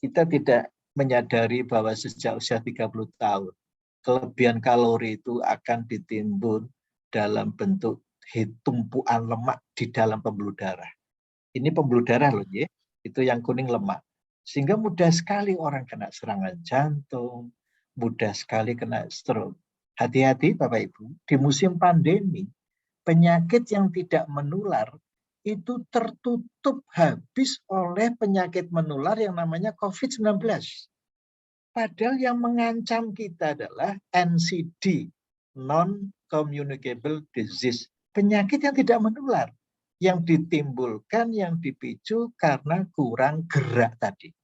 kita tidak menyadari bahwa sejak usia 30 tahun, kelebihan kalori itu akan ditimbun dalam bentuk tumpuan lemak di dalam pembuluh darah. Ini pembuluh darah loh, ya. Itu yang kuning lemak. Sehingga mudah sekali orang kena serangan jantung, mudah sekali kena stroke. Hati-hati Bapak Ibu, di musim pandemi, penyakit yang tidak menular itu tertutup habis oleh penyakit menular yang namanya COVID-19. Padahal yang mengancam kita adalah NCD, non-communicable disease. Penyakit yang tidak menular, yang ditimbulkan, yang dipicu karena kurang gerak tadi.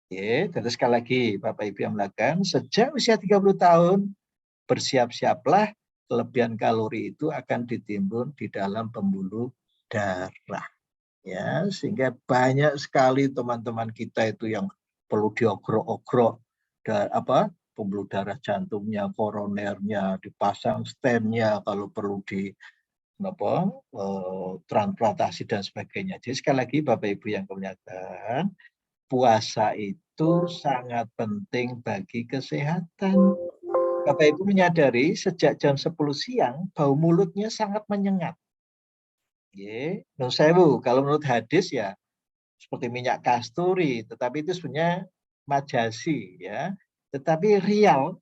Oke, terus sekali lagi Bapak Ibu yang melakukan, sejak usia 30 tahun, bersiap-siaplah kelebihan kalori itu akan ditimbun di dalam pembuluh darah. Ya, sehingga banyak sekali teman-teman kita itu yang perlu diogrok-ogrok dan pembuluh darah jantungnya, koronernya, dipasang stennya, kalau perlu di transplantasi dan sebagainya. Jadi sekali lagi Bapak Ibu yang kemuliaan, puasa itu sangat penting bagi kesehatan. Bapak Ibu menyadari sejak jam 10 siang bau mulutnya sangat menyengat. Nun sewu, kalau menurut hadis ya seperti minyak kasturi, tetapi itu sebenarnya majasi ya. Tetapi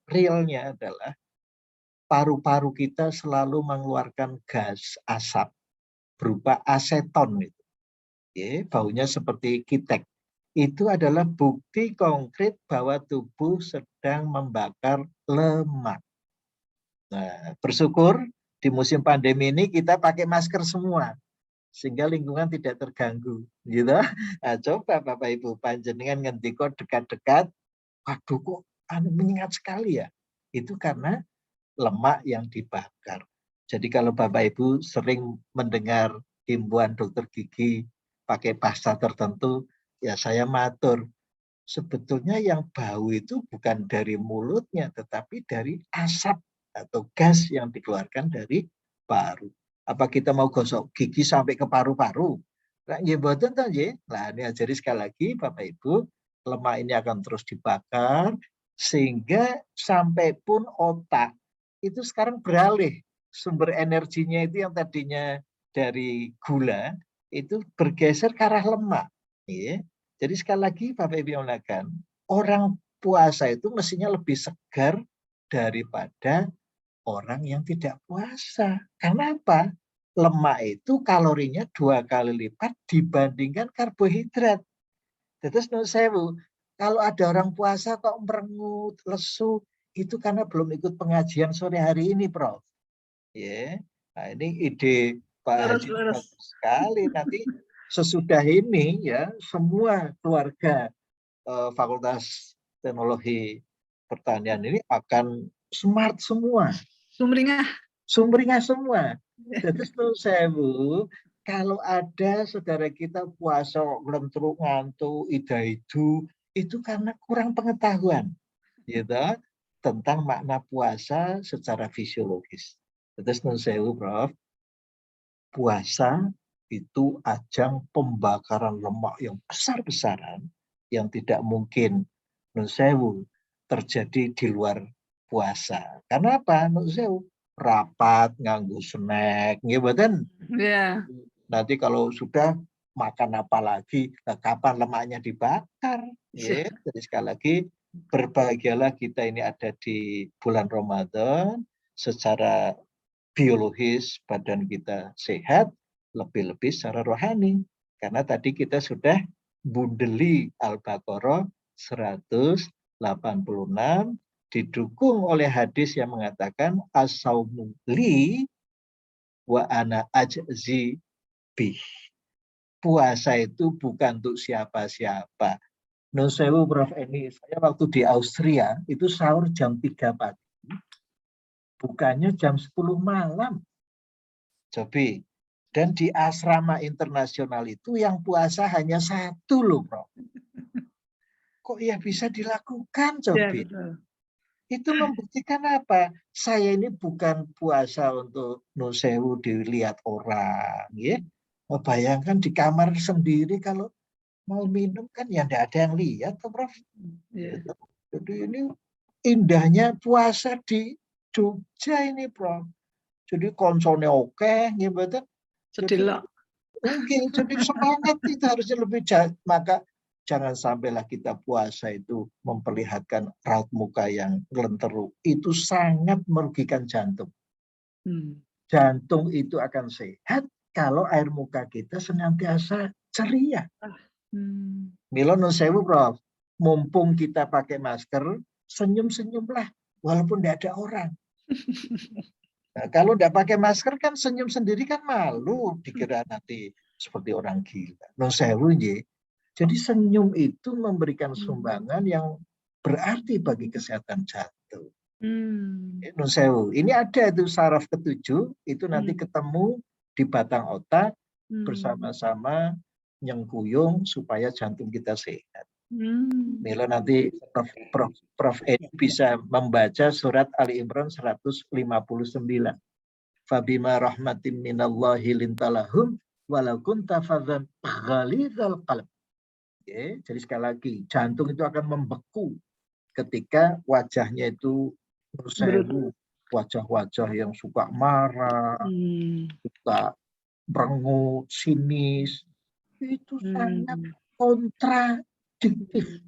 realnya adalah paru-paru kita selalu mengeluarkan gas asap berupa aseton itu. Baunya seperti kitek. Itu adalah bukti konkret bahwa tubuh sedang membakar lemak. Nah, bersyukur di musim pandemi ini kita pakai masker semua, sehingga lingkungan tidak terganggu, gitu. Nah, coba Bapak Ibu panjenengan ngendika dekat-dekat, waduh kok menyengat sekali ya. Itu karena lemak yang dibakar. Jadi kalau Bapak Ibu sering mendengar himbauan dokter gigi pakai pasta tertentu, ya saya matur, sebetulnya yang bau itu bukan dari mulutnya, tetapi dari asap atau gas yang dikeluarkan dari paru. Apa kita mau gosok gigi sampai ke paru-paru? Nah, ya betul ya. Nah, ini jadi sekali lagi Bapak Ibu, lemak ini akan terus dibakar sehingga sampai pun otak itu sekarang beralih sumber energinya itu yang tadinya dari gula itu bergeser ke arah lemak. Ya. Jadi sekali lagi Bapak Ibu yang melakukan, orang puasa itu mestinya lebih segar daripada orang yang tidak puasa. Karena apa? Lemak itu kalorinya 2 kali lipat dibandingkan karbohidrat. Terus menurut saya, Bu, kalau ada orang puasa kok merengut, lesu, itu karena belum ikut pengajian sore hari ini, Prof. Ya, nah ini ide Pak Haji bagus sekali. Nanti sesudah ini ya semua keluarga Fakultas Teknologi Pertanian ini akan smart semua. Sumringah semua. Jadi menurut saya, Bu, kalau ada saudara kita puasa ngelentruk ngantuk, ida-idu, itu karena kurang pengetahuan, gitu, tentang makna puasa secara fisiologis. Terus menurut saya, Prof, puasa itu ajang pembakaran lemak yang besar-besaran yang tidak mungkin menurut saya terjadi di luar puasa. Karena apa? Menurut saya rapat nganggu snack, gitu kan? Yeah. Nanti kalau sudah makan apa lagi, nah kapan lemaknya dibakar? Yeah. Jadi sekali lagi berbahagialah kita ini ada di bulan Ramadan, secara biologis badan kita sehat, lebih-lebih secara rohani. Karena tadi kita sudah bundeli Al-Baqarah 186 didukung oleh hadis yang mengatakan as-saumu li wa ana ajzi bih. Puasa itu bukan untuk siapa-siapa. Nun sewu Prof Eni, saya waktu di Austria itu sahur jam 3 pagi, bukannya jam 10 malam. Cobi. Dan di asrama internasional itu yang puasa hanya 1 loh, Prof. Kok ya bisa dilakukan, Ya, Cobi? betul. Itu membuktikan apa? Saya ini bukan puasa untuk nun sewu dilihat orang, ya. Bayangkan di kamar sendiri kalau mau minum kan ya tidak ada yang lihat, Prof. Ya. Gitu. Jadi ini indahnya puasa di Jogja ini, Prof. Jadi konsone oke, gitu. Sedelok. Jadi semangat itu harusnya lebih maka jangan sampailah kita puasa itu memperlihatkan raut muka yang ngelenteru. Itu sangat merugikan jantung. Jantung itu akan sehat kalau air muka kita senantiasa ceria. Milo nun sewu, Prof. Mumpung kita pakai masker, senyum-senyumlah walaupun tidak ada orang. Nah, kalau tidak pakai masker kan senyum sendiri kan malu, dikira nanti seperti orang gila. Nun sewu, jadi senyum itu memberikan sumbangan yang berarti bagi kesehatan jantung. Nun sewu. Ini ada itu saraf ke-7, itu nanti ketemu di batang otak bersama-sama nyengkuyung supaya jantung kita sehat. Milo nanti Prof Edi bisa membaca surat Ali Imran 159. Fabima rahmatin minallahi lintalahum walau kunta fadzan ghalidhal qalb. Jadi sekali lagi, jantung itu akan membeku ketika wajahnya itu wajah-wajah yang suka marah, suka berengut, sinis, itu sangat kontradiktif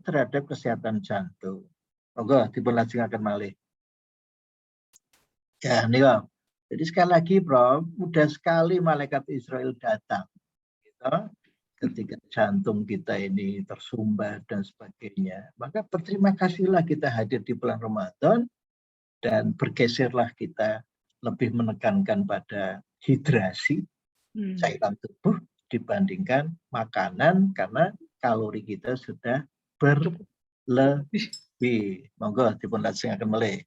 terhadap kesehatan jantung. Oke, diperlajengaken malih. Ya, nih, Om. Jadi sekali lagi, Bro, mudah sekali malaikat Israel datang. Gitu. Ketika jantung kita ini tersumbat dan sebagainya, maka berterima kasihlah kita hadir di bulan Ramadan dan bergeserlah kita lebih menekankan pada hidrasi cairan tubuh dibandingkan makanan karena kalori kita sudah berlebih. Monggo dipun lajengaken malih.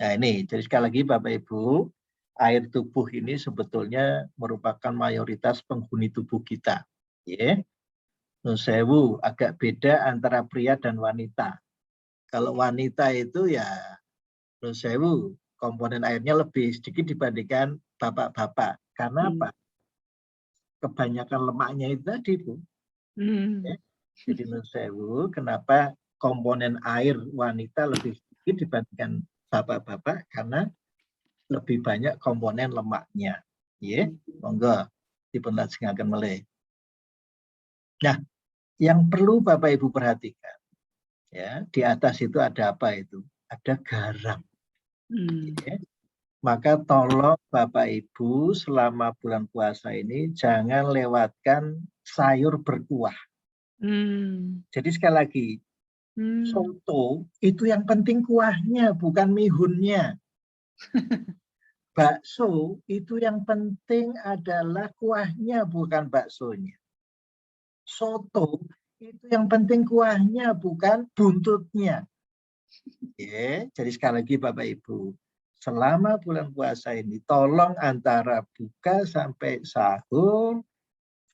Nah ini, jadi sekali lagi Bapak Ibu, air tubuh ini sebetulnya merupakan mayoritas penghuni tubuh kita. Ya. Nun sewu, agak beda antara pria dan wanita. Kalau wanita itu ya, nun sewu, komponen airnya lebih sedikit dibandingkan bapak-bapak. Karena apa? Kebanyakan lemaknya itu tadi, Bu. Ya. Jadi nun sewu, kenapa komponen air wanita lebih sedikit dibandingkan bapak-bapak? Karena lebih banyak komponen lemaknya. Ya, monggo dipun lajengaken malih. Nah, yang perlu Bapak Ibu perhatikan, ya, di atas itu ada apa itu? Ada garam. Ya. Maka tolong Bapak Ibu selama bulan puasa ini jangan lewatkan sayur berkuah. Jadi sekali lagi, soto itu yang penting kuahnya, bukan mihunnya. Bakso itu yang penting adalah kuahnya, bukan baksonya. Soto itu yang penting kuahnya, bukan buntutnya. Jadi sekali lagi Bapak Ibu, selama bulan puasa ini tolong antara buka sampai sahur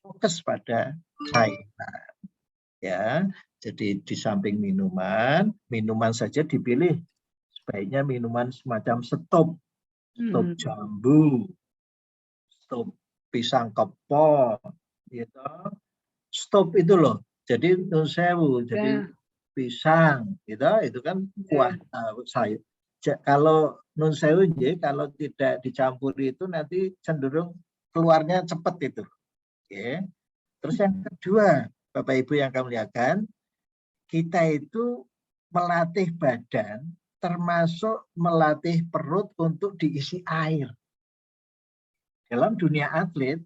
fokus pada cairan. Ya, jadi di samping minuman saja dipilih sebaiknya minuman semacam stop jambu, stop pisang kepot, gitu. Stop itu loh. Jadi nun sewu, jadi pisang, gitu. Itu kan kuah sayur. Kalau nun sewu, kalau tidak dicampuri itu nanti cenderung keluarnya cepat itu. Oke. Terus yang kedua, Bapak Ibu yang kami lihatkan, kita itu melatih badan, termasuk melatih perut untuk diisi air. Dalam dunia atlet,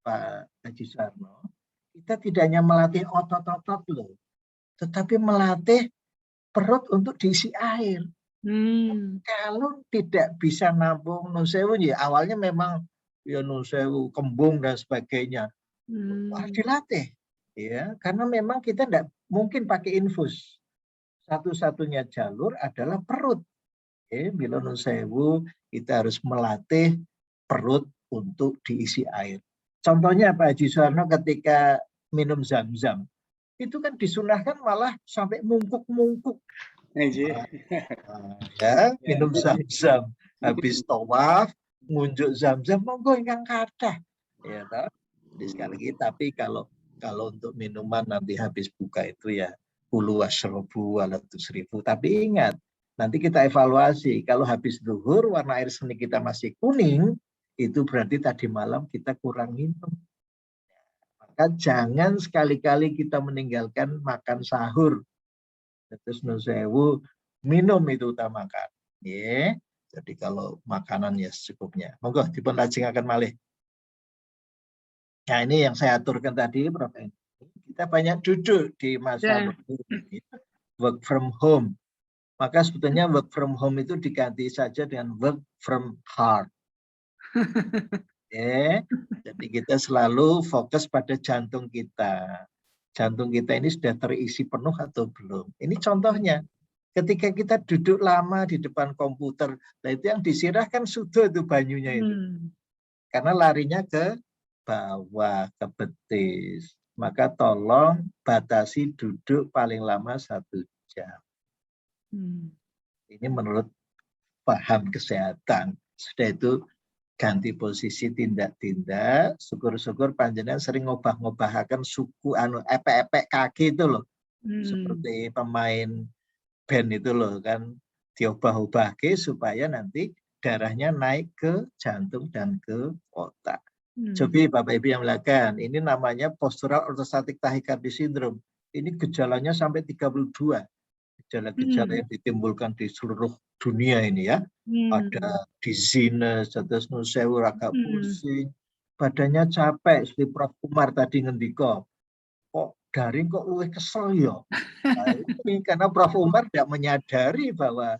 Pak Haji Sarno, kita tidak hanya melatih otot-otot loh, tetapi melatih perut untuk diisi air. Kalau tidak bisa nampung nun sewu, ya awalnya memang ya nun sewu, kembung dan sebagainya, harus dilatih. ya, karena memang kita tidak mungkin pakai infus. Satu-satunya jalur adalah perut. Mila nun sewu, kita harus melatih perut untuk diisi air. Contohnya Pak Haji Suwarno ketika minum zam-zam, itu kan disunahkan malah sampai mungkuk-mungkuk. Ya, minum zam-zam. Habis tawaf, ngunjuk zam-zam, monggo ingkang kathah. Ya, jadi sekali lagi, tapi kalau untuk minuman nanti habis buka itu ya kulu wasyrabu wala tusrifu. Tapi ingat, nanti kita evaluasi. Kalau habis zuhur warna air seni kita masih kuning, itu berarti tadi malam kita kurang minum. Maka jangan sekali-kali kita meninggalkan makan sahur. Terus nusewu minum itu utamakan. Ya. Jadi kalau makanan ya secukupnya. Monggo dipun lajengaken malih. Nah ini yang saya aturkan tadi, Prof. Kita banyak duduk di masa work from home. Maka sebetulnya work from home itu diganti saja dengan work from heart. Jadi kita selalu fokus pada jantung kita. Jantung kita ini sudah terisi penuh atau belum. Ini contohnya. Ketika kita duduk lama di depan komputer, nah itu yang disirahkan sudah itu banyunya itu. Karena larinya ke bawah, ke betis. Maka tolong batasi duduk paling lama 1 jam. Ini menurut paham kesehatan. Sudah itu ganti posisi tindak-tindak, syukur-syukur panjenengan sering ngobah-ngobahaken suku epek-epek kaki itu loh. Seperti pemain band itu loh kan, diobah-obahke supaya nanti darahnya naik ke jantung dan ke otak. Jadi Bapak Ibu yang melakukan, ini namanya postural orthostatic tachycardia syndrome. Ini gejalanya sampai 32. Gejala-gejala yang ditimbulkan di seluruh dunia ini ya. Ada dizziness, terus nusewu agak pusing, badannya capek, seperti Prof. Umar tadi ngendika. Kok daring kok luwih kesel ya? Nah, ini karena Prof. Umar tidak menyadari bahwa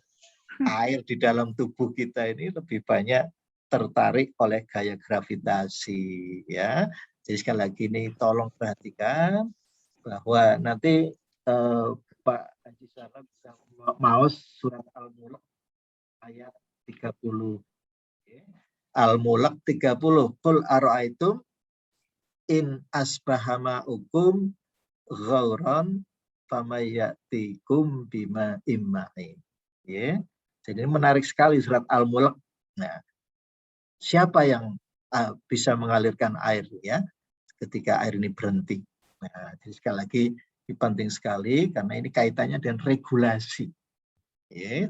air di dalam tubuh kita ini lebih banyak tertarik oleh gaya gravitasi ya. Jadi sekali lagi ini tolong perhatikan bahwa nanti Pak Haji Sarno bisa maos surat Al-Mulk ayat 30. Al-Mulk 30. Qul ara'aitum in asbahama ukum ghauran famayatikum bima imma'in. Jadi ini menarik sekali surat Al-Mulk. Nah, siapa yang bisa mengalirkan air ya ketika air ini berhenti? Nah, jadi sekali lagi ini penting sekali karena ini kaitannya dengan regulasi.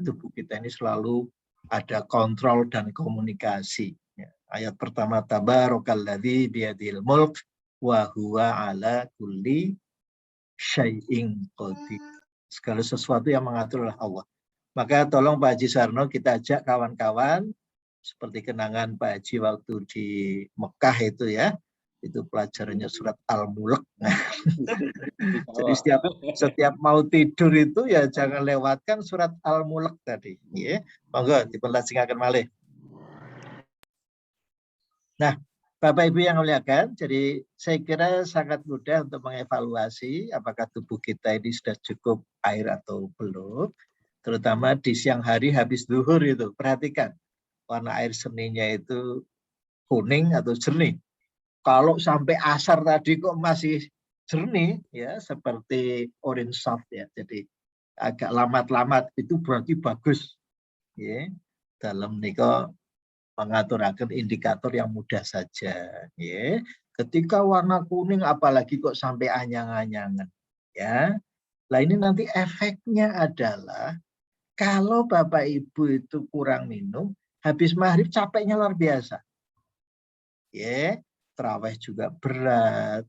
Tubuh kita ini selalu ada kontrol dan komunikasi. Ayat pertama, tabarakalladzi biyadil mulk wa huwa ala kulli syai'in qadir. Segala sesuatu yang mengatur oleh Allah. Maka tolong Pak Haji Sarno kita ajak kawan-kawan seperti kenangan Pak Haji waktu di Mekah itu ya. Itu pelajarannya surat Al-Mulk. Jadi setiap mau tidur itu ya jangan lewatkan surat Al-Mulk tadi. Monggo dipunlajengaken malih. Nah, Bapak Ibu yang muliakan, jadi saya kira sangat mudah untuk mengevaluasi apakah tubuh kita ini sudah cukup air atau belum. Terutama di siang hari habis zuhur itu. Perhatikan, warna air seninya itu kuning atau jernih. Kalau sampai asar tadi kok masih jernih, ya seperti orange soft ya. Jadi agak lamat-lamat itu berarti bagus. Ya, dalam niko mengaturakan indikator yang mudah saja. Ya, ketika warna kuning apalagi kok sampai anyang-anyangan. Ya, lah ini nanti efeknya adalah kalau Bapak Ibu itu kurang minum, habis maghrib capeknya luar biasa. Ya, terawih juga berat,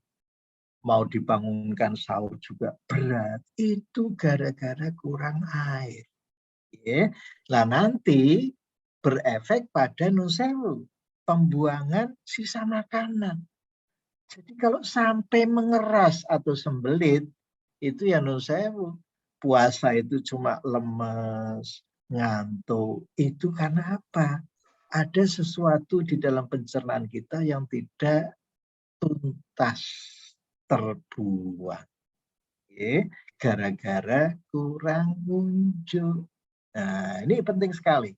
mau dibangunkan sahur juga berat. Itu gara-gara kurang air. Ya, lah nanti berefek pada nusewu, pembuangan sisa makanan. Jadi kalau sampai mengeras atau sembelit, itu ya nusewu. Puasa itu cuma lemes, ngantuk. Itu karena apa? Ada sesuatu di dalam pencernaan kita yang tidak tuntas. terbuang. Gara-gara kurang kunjung. Nah, ini penting sekali.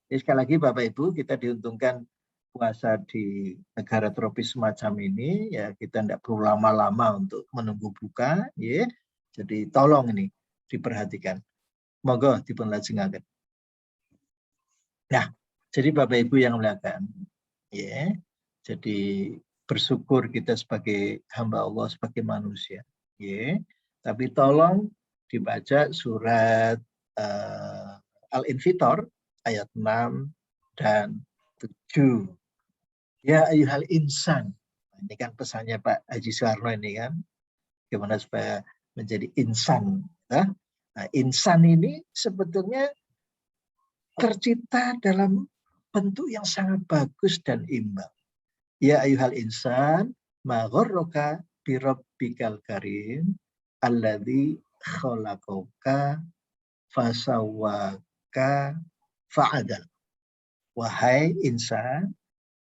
Jadi sekali lagi Bapak Ibu, kita diuntungkan puasa di negara tropis semacam ini, ya kita tidak perlu lama-lama untuk menunggu buka, ya. Jadi tolong ini diperhatikan. Monggo dipun lajengaken. Nah, jadi Bapak Ibu yang melakukan, ya. Jadi bersyukur kita sebagai hamba Allah, sebagai manusia, ya. Tapi tolong dibaca surat Al-Infitor ayat 6 dan 7. Ya ayyuhal insan. Ini kan pesannya Pak Haji Soeharno ini kan. Gimana supaya menjadi insan. Nah, insan ini sebetulnya tercipta dalam bentuk yang sangat bagus dan imbang. Ya ayyuhal insan, ma gharraka bi rabbikal karim alladzi khalaqaka fasawwaka fa'adal. Wahai insan,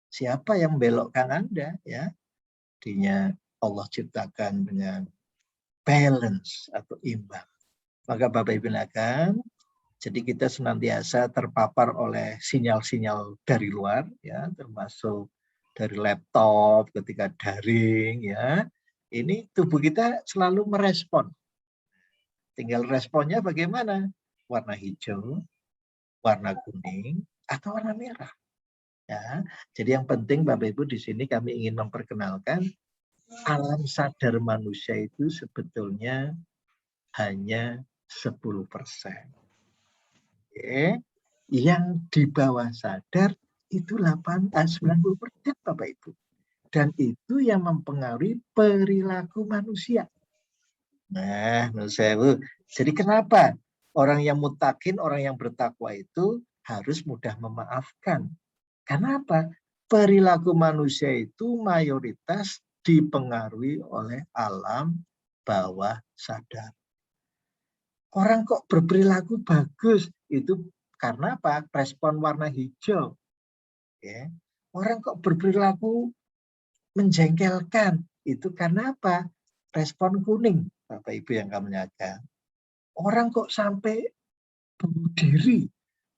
siapa yang belokkan Anda, ya? Artinya Allah ciptakan dengan balance atau imbang. Maka Bapak Ibu akan, jadi kita senantiasa terpapar oleh sinyal-sinyal dari luar, ya, termasuk dari laptop ketika daring, ya. Ini tubuh kita selalu merespon. Tinggal responnya bagaimana? Warna hijau, warna kuning, atau warna merah. Ya, jadi yang penting Bapak Ibu di sini kami ingin memperkenalkan alam sadar manusia itu sebetulnya hanya 10%. Oke. Yang di bawah sadar itu 90% Bapak Ibu. Dan itu yang mempengaruhi perilaku manusia. Nah, menurut saya Bu, jadi kenapa orang yang mutakin, orang yang bertakwa itu harus mudah memaafkan? Karena apa? Perilaku manusia itu mayoritas dipengaruhi oleh alam bawah sadar. Orang kok berperilaku bagus itu karena apa? Respon warna hijau. Ya. Orang kok berperilaku menjengkelkan itu karena apa? Respon kuning, Bapak Ibu yang kami nyatakan. Orang kok sampai bunuh diri,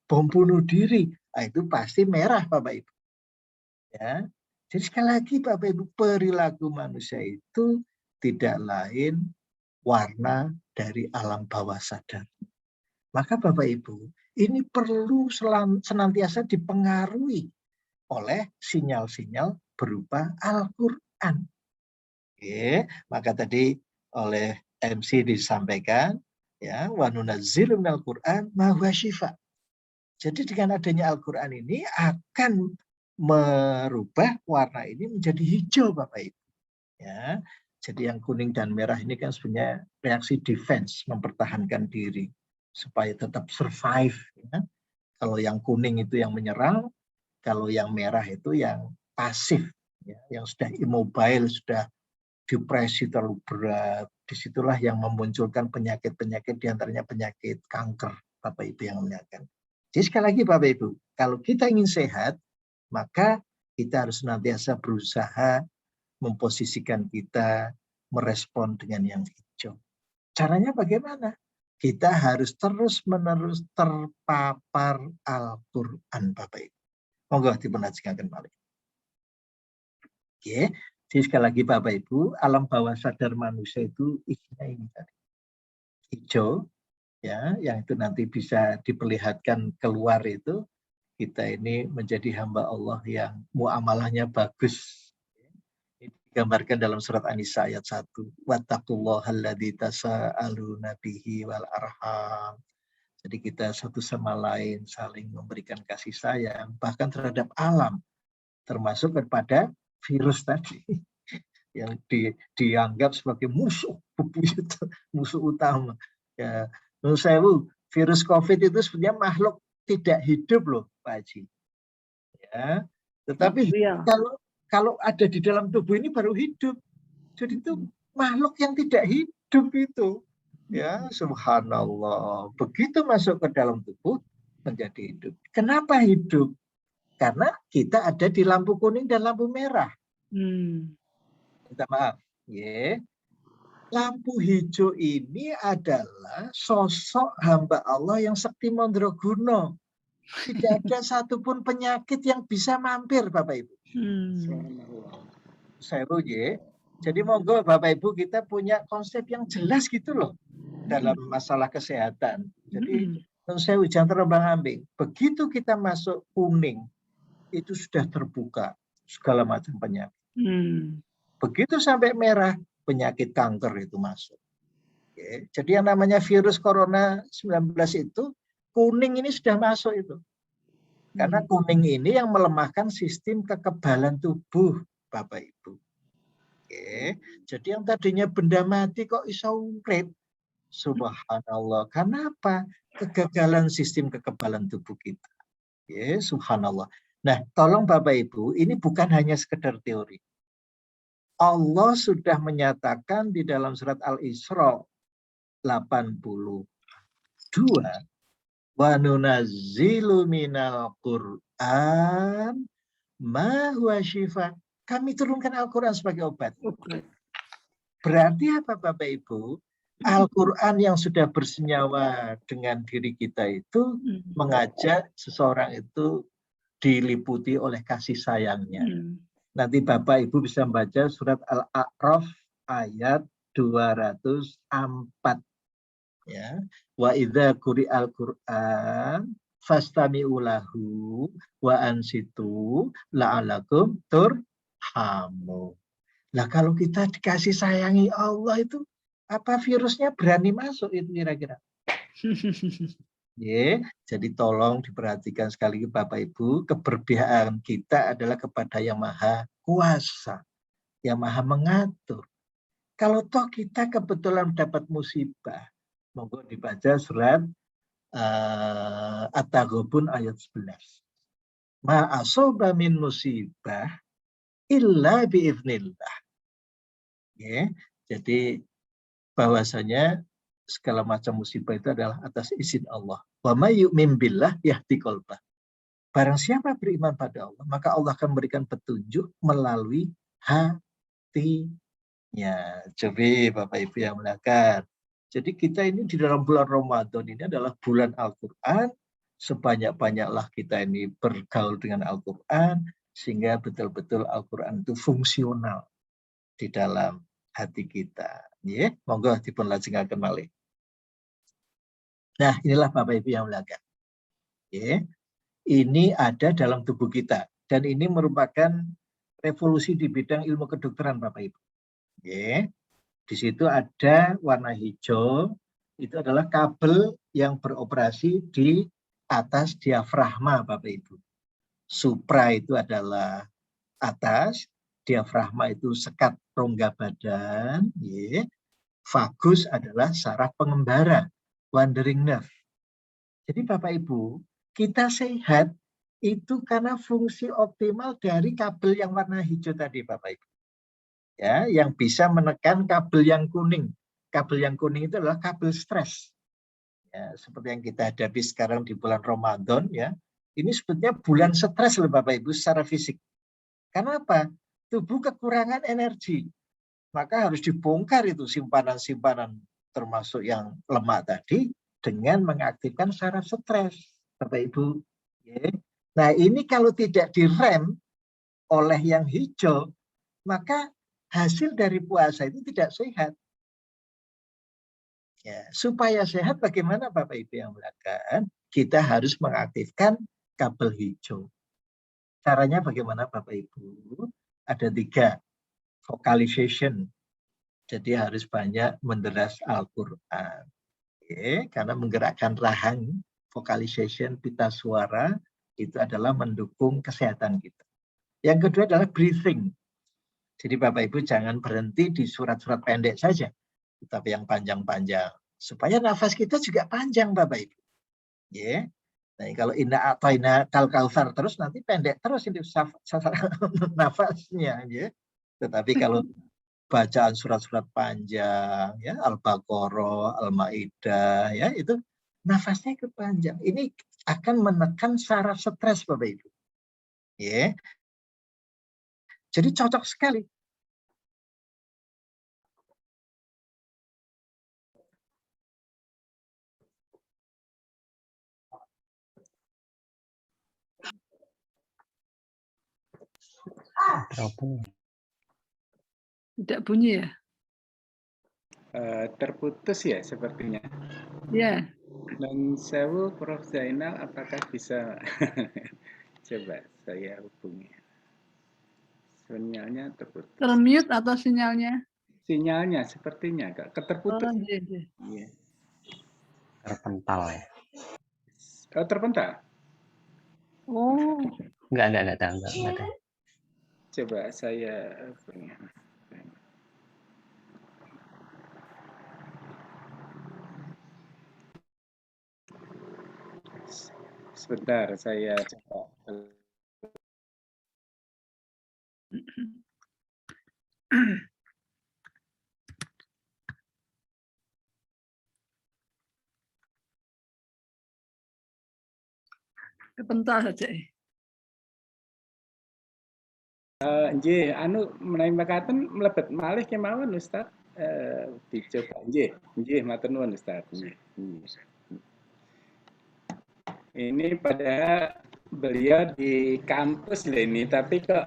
bom bunuh diri, nah, itu pasti merah Bapak Ibu. Ya. Jadi sekali lagi Bapak Ibu, perilaku manusia itu tidak lain warna dari alam bawah sadar. Maka Bapak Ibu, ini perlu senantiasa dipengaruhi oleh sinyal-sinyal berupa Al-Quran. Oke, maka tadi oleh MC disampaikan, ya, wa nunazzilu minal Qur'an ma huwa syifa. Jadi dengan adanya Al-Quran ini akan merubah warna ini menjadi hijau Bapak Ibu. Ya, jadi yang kuning dan merah ini kan sebenarnya reaksi defense, mempertahankan diri supaya tetap survive. Ya. Kalau yang kuning itu yang menyerang, kalau yang merah itu yang pasif, ya, yang sudah immobile, sudah depresi terlalu berat. Disitulah yang memunculkan penyakit-penyakit, diantaranya penyakit kanker, Bapak Ibu yang menyatakan. Jadi sekali lagi Bapak Ibu, kalau kita ingin sehat, maka kita harus senantiasa berusaha memposisikan kita merespon dengan yang hijau. Caranya bagaimana? Kita harus terus-menerus terpapar Al-Quran, Bapak Ibu. Monggo dipenasihatkan balik. Oke, jadi sekali lagi Bapak Ibu, alam bawah sadar manusia itu isinya ini tadi. Hijau, ya, yang itu nanti bisa diperlihatkan keluar itu, kita ini menjadi hamba Allah yang muamalahnya bagus. Ini digambarkan dalam surat An-Nisa ayat 1. Wattaqullahalladzi tasaaluna bihi wal arham. Jadi kita satu sama lain saling memberikan kasih sayang, bahkan terhadap alam, termasuk kepada virus tadi yang dianggap sebagai musuh utama. Ya, menurut saya Bu, virus COVID itu sebenarnya makhluk tidak hidup loh, Pak Haji. Ya, tetapi ya. kalau ada di dalam tubuh ini baru hidup. Jadi itu makhluk yang tidak hidup itu. Ya, subhanallah. Begitu masuk ke dalam tubuh menjadi hidup. Kenapa hidup? Karena kita ada di lampu kuning dan lampu merah. Minta maaf. Ya. Lampu hijau ini adalah sosok hamba Allah yang sakti mandraguna. Tidak ada satupun penyakit yang bisa mampir, Bapak Ibu. Seru ya. Jadi monggo Bapak Ibu kita punya konsep yang jelas gitu loh dalam masalah kesehatan. Jadi saya jangan terombang-ambing. Begitu kita masuk kuning, itu sudah terbuka segala macam penyakit. Begitu sampai merah, penyakit kanker itu masuk. Oke. Jadi yang namanya virus corona 19 itu, kuning ini sudah masuk itu. Karena kuning ini yang melemahkan sistem kekebalan tubuh, Bapak Ibu. Oke. Jadi yang tadinya benda mati kok bisa urip. Subhanallah. Kenapa? Kegagalan sistem kekebalan tubuh kita. Ya, subhanallah. Nah, tolong Bapak Ibu, ini bukan hanya sekedar teori. Allah sudah menyatakan di dalam surat Al-Isra 82, wa nunazzilu minal Qur'an ma huwa syifa. Kami turunkan Al-Quran sebagai obat. Berarti apa Bapak Ibu? Al-Quran yang sudah bersenyawa dengan diri kita itu mengajak seseorang itu diliputi oleh kasih sayangnya. Nanti Bapak Ibu bisa membaca surat Al-A'raf ayat 204. Ya. Wa idza quri'al Qur'an fastami'u lahu wa ansitu la'alakum turhamun. Nah, kalau kita dikasih sayangi Allah itu, apa virusnya berani masuk itu kira-kira? Jadi tolong diperhatikan sekali Bapak Ibu, keberpihakan kita adalah kepada yang maha kuasa, yang maha mengatur. Kalau toh kita kebetulan dapat musibah, monggo dibaca surat At-Taghabun ayat 11. Ma asoba min musibah illa biiznillah. Ya, jadi bahwasanya segala macam musibah itu adalah atas izin Allah. Wa may yu'min billah yahdi qalbah. Barang siapa beriman pada Allah, maka Allah akan memberikan petunjuk melalui hatinya. Jadi Bapak Ibu yang muliakan. Jadi kita ini di dalam bulan Ramadan ini adalah bulan Al-Quran. Sebanyak-banyaklah kita ini bergaul dengan Al-Quran sehingga betul-betul Al-Quran itu fungsional di dalam hati kita. Ya, monggo dipun lajengaken malih. Nah, inilah Bapak Ibu yang muliakan. Ya. Ini ada dalam tubuh kita dan ini merupakan revolusi di bidang ilmu kedokteran Bapak Ibu. Ya. Di situ ada warna hijau, itu adalah kabel yang beroperasi di atas diafragma Bapak Ibu. Supra itu adalah atas, diafragma itu sekat rongga badan, ya. Vagus adalah saraf pengembara, wandering nerve. Jadi Bapak Ibu, kita sehat itu karena fungsi optimal dari kabel yang warna hijau tadi Bapak Ibu. Ya, yang bisa menekan kabel yang kuning. Kabel yang kuning itu adalah kabel stres. Ya, seperti yang kita hadapi sekarang di bulan Ramadan ya. Ini sebetulnya bulan stres loh Bapak Ibu secara fisik. Karena apa? Tubuh kekurangan energi. Maka harus dibongkar itu simpanan-simpanan termasuk yang lemak tadi dengan mengaktifkan saraf stres, Bapak Ibu. Nah ini kalau tidak direm oleh yang hijau, maka hasil dari puasa itu tidak sehat. Ya, supaya sehat bagaimana Bapak Ibu yang muliakan? Kita harus mengaktifkan kabel hijau. Caranya bagaimana Bapak Ibu? Ada 3. Vocalization. Jadi harus banyak menderas Al-Quran. Karena menggerakkan rahang, vocalization, pita suara, itu adalah mendukung kesehatan kita. Yang kedua adalah breathing. Jadi Bapak Ibu jangan berhenti di surat-surat pendek saja, tetapi yang panjang-panjang. Supaya nafas kita juga panjang Bapak Ibu. Nah, kalau inna a'tayna kal kautsar terus nanti pendek terus ini nafasnya. Tetapi kalau bacaan surat-surat panjang, ya Al-Baqarah, Al-Maidah, ya itu nafasnya ikut panjang. Ini akan menekan saraf stres Bapak Ibu. Jadi cocok sekali. Terhubung. Tidak bunyi ya? Terputus ya sepertinya. Ya, Dan sewu Prof. Zainal, apakah bisa coba saya hubungi? Sinyalnya terputus. termute atau sinyalnya? Sinyalnya sepertinya Kak, Oh, keterputus. iya, iya. Iya. Terpental ya. Terpental. Oh, Enggak ada. Coba saya hubungi. Sebentar, saya coba. sebentar saja. Nggih, anu menawi mekaten mlebet malih kemawon Ustaz. Dicoba nggih matur nuwun Ustaz. Nggih. Ini pada beliau di kampus loh ini, tapi kok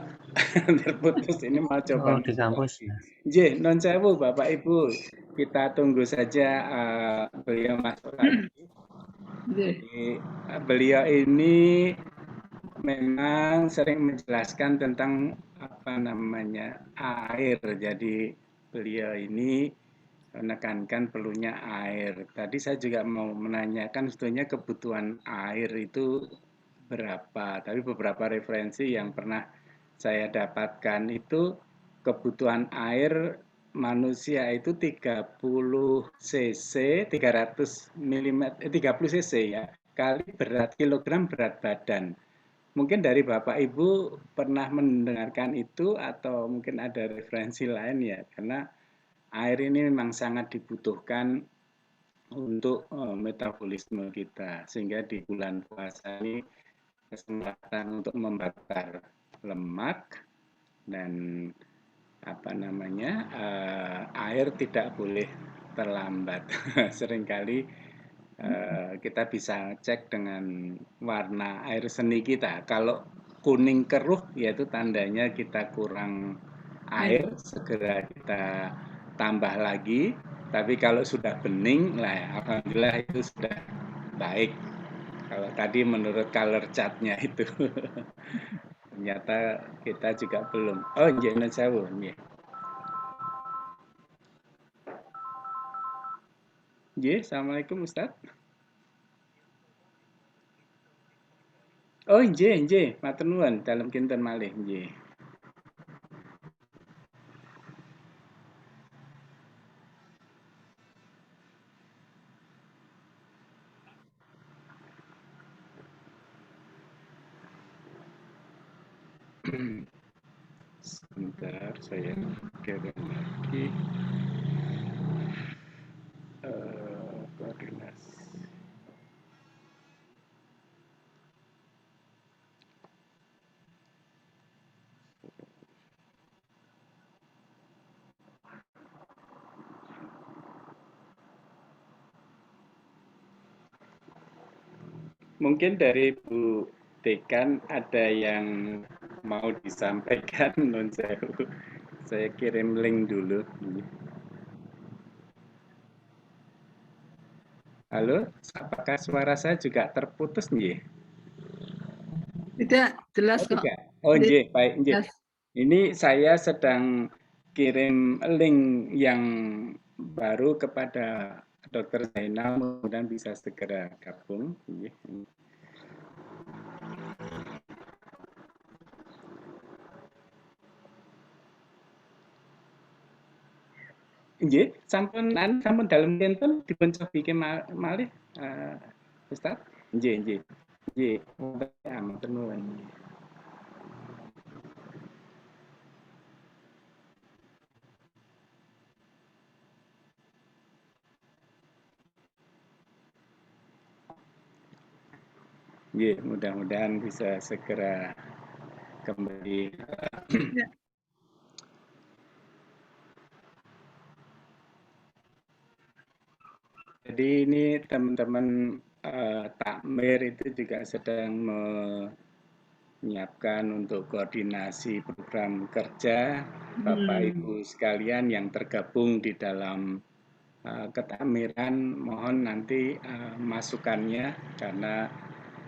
terputus. Ini mau coba Oh, di kampus. nggih, non sewu Bapak Ibu. Kita tunggu saja beliau masuk lagi. Jadi, beliau ini memang sering menjelaskan tentang apa namanya air. Jadi beliau ini menekankan perlunya air. Tadi saya juga mau menanyakan sebetulnya kebutuhan air itu berapa. Tapi beberapa referensi yang pernah saya dapatkan itu kebutuhan air manusia itu 30 cc, 300 mm, 30 cc ya, kali kilogram berat badan. Mungkin dari Bapak Ibu pernah mendengarkan itu atau mungkin ada referensi lain ya, karena air ini memang sangat dibutuhkan untuk metabolisme kita, sehingga di bulan puasa ini kesempatan untuk membakar lemak dan apa namanya air tidak boleh terlambat. Seringkali kita bisa cek dengan warna air seni kita. Kalau kuning keruh, yaitu tandanya kita kurang air, segera kita tambah lagi. Tapi kalau sudah bening, lah alhamdulillah itu sudah baik. Kalau tadi menurut color chart-nya itu. Ternyata kita juga belum. Oh, nggih sewu, nggih. Nggih, Assalamualaikum Ustaz. Oh, nggih, matur nuwun, dalem kinten malih, nggih. Sebentar, saya kirim lagi koordinasi. Mungkin dari Bu Dekan ada yang mau disampaikan, non sewu. Saya kirim link dulu. Halo, apakah suara saya juga terputus nggih? Tidak jelas Oh, kok. tidak. Oh, nggih, baik nggih. Jelas. Ini saya sedang kirim link yang baru kepada Dr. Zainal, mudah-mudahan bisa segera gabung. Nggih, sampun dalem kinten dipun cobi malih Ustaz. Nggih. Nggih, matur nuwun. Nggih, mudah-mudahan bisa segera kembali. Ya. Jadi ini teman-teman takmir itu juga sedang menyiapkan untuk koordinasi program kerja Bapak Ibu sekalian yang tergabung di dalam ketakmiran. Mohon nanti masukannya karena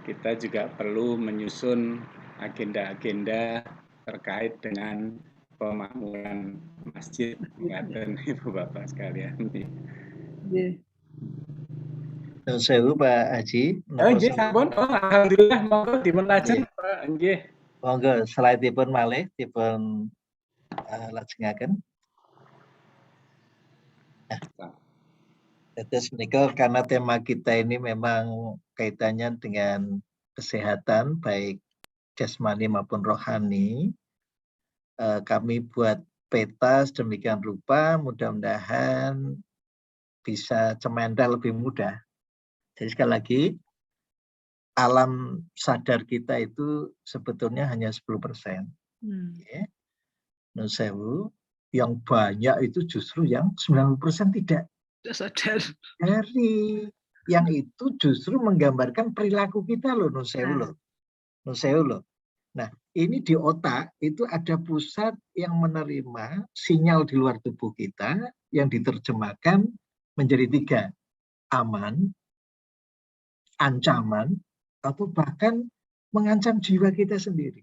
kita juga perlu menyusun agenda-agenda terkait dengan pemakmuran masjid. Ngaten Ibu Bapak sekalian. Nuwun sewu Pak Haji. Oh nggih sampun. Oh alhamdulillah monggo dipun lajeng Pak. Nggih. Monggo slide-ipun malih dipun lajengaken. Terus menika karena tema kita ini memang kaitannya dengan kesehatan baik jasmani maupun rohani, kami buat peta sedemikian rupa, mudah-mudahan bisa cemenda lebih mudah. Jadi sekali lagi, alam sadar kita itu sebetulnya hanya 10%. Okay. Nuwun sewu, yang banyak itu justru yang 90% tidak sadar. Dari yang itu justru menggambarkan perilaku kita loh, nuwun sewu loh. Nuwun sewu loh. Nah, ini di otak itu ada pusat yang menerima sinyal di luar tubuh kita yang diterjemahkan menjadi 3. Aman, ancaman, atau bahkan mengancam jiwa kita sendiri.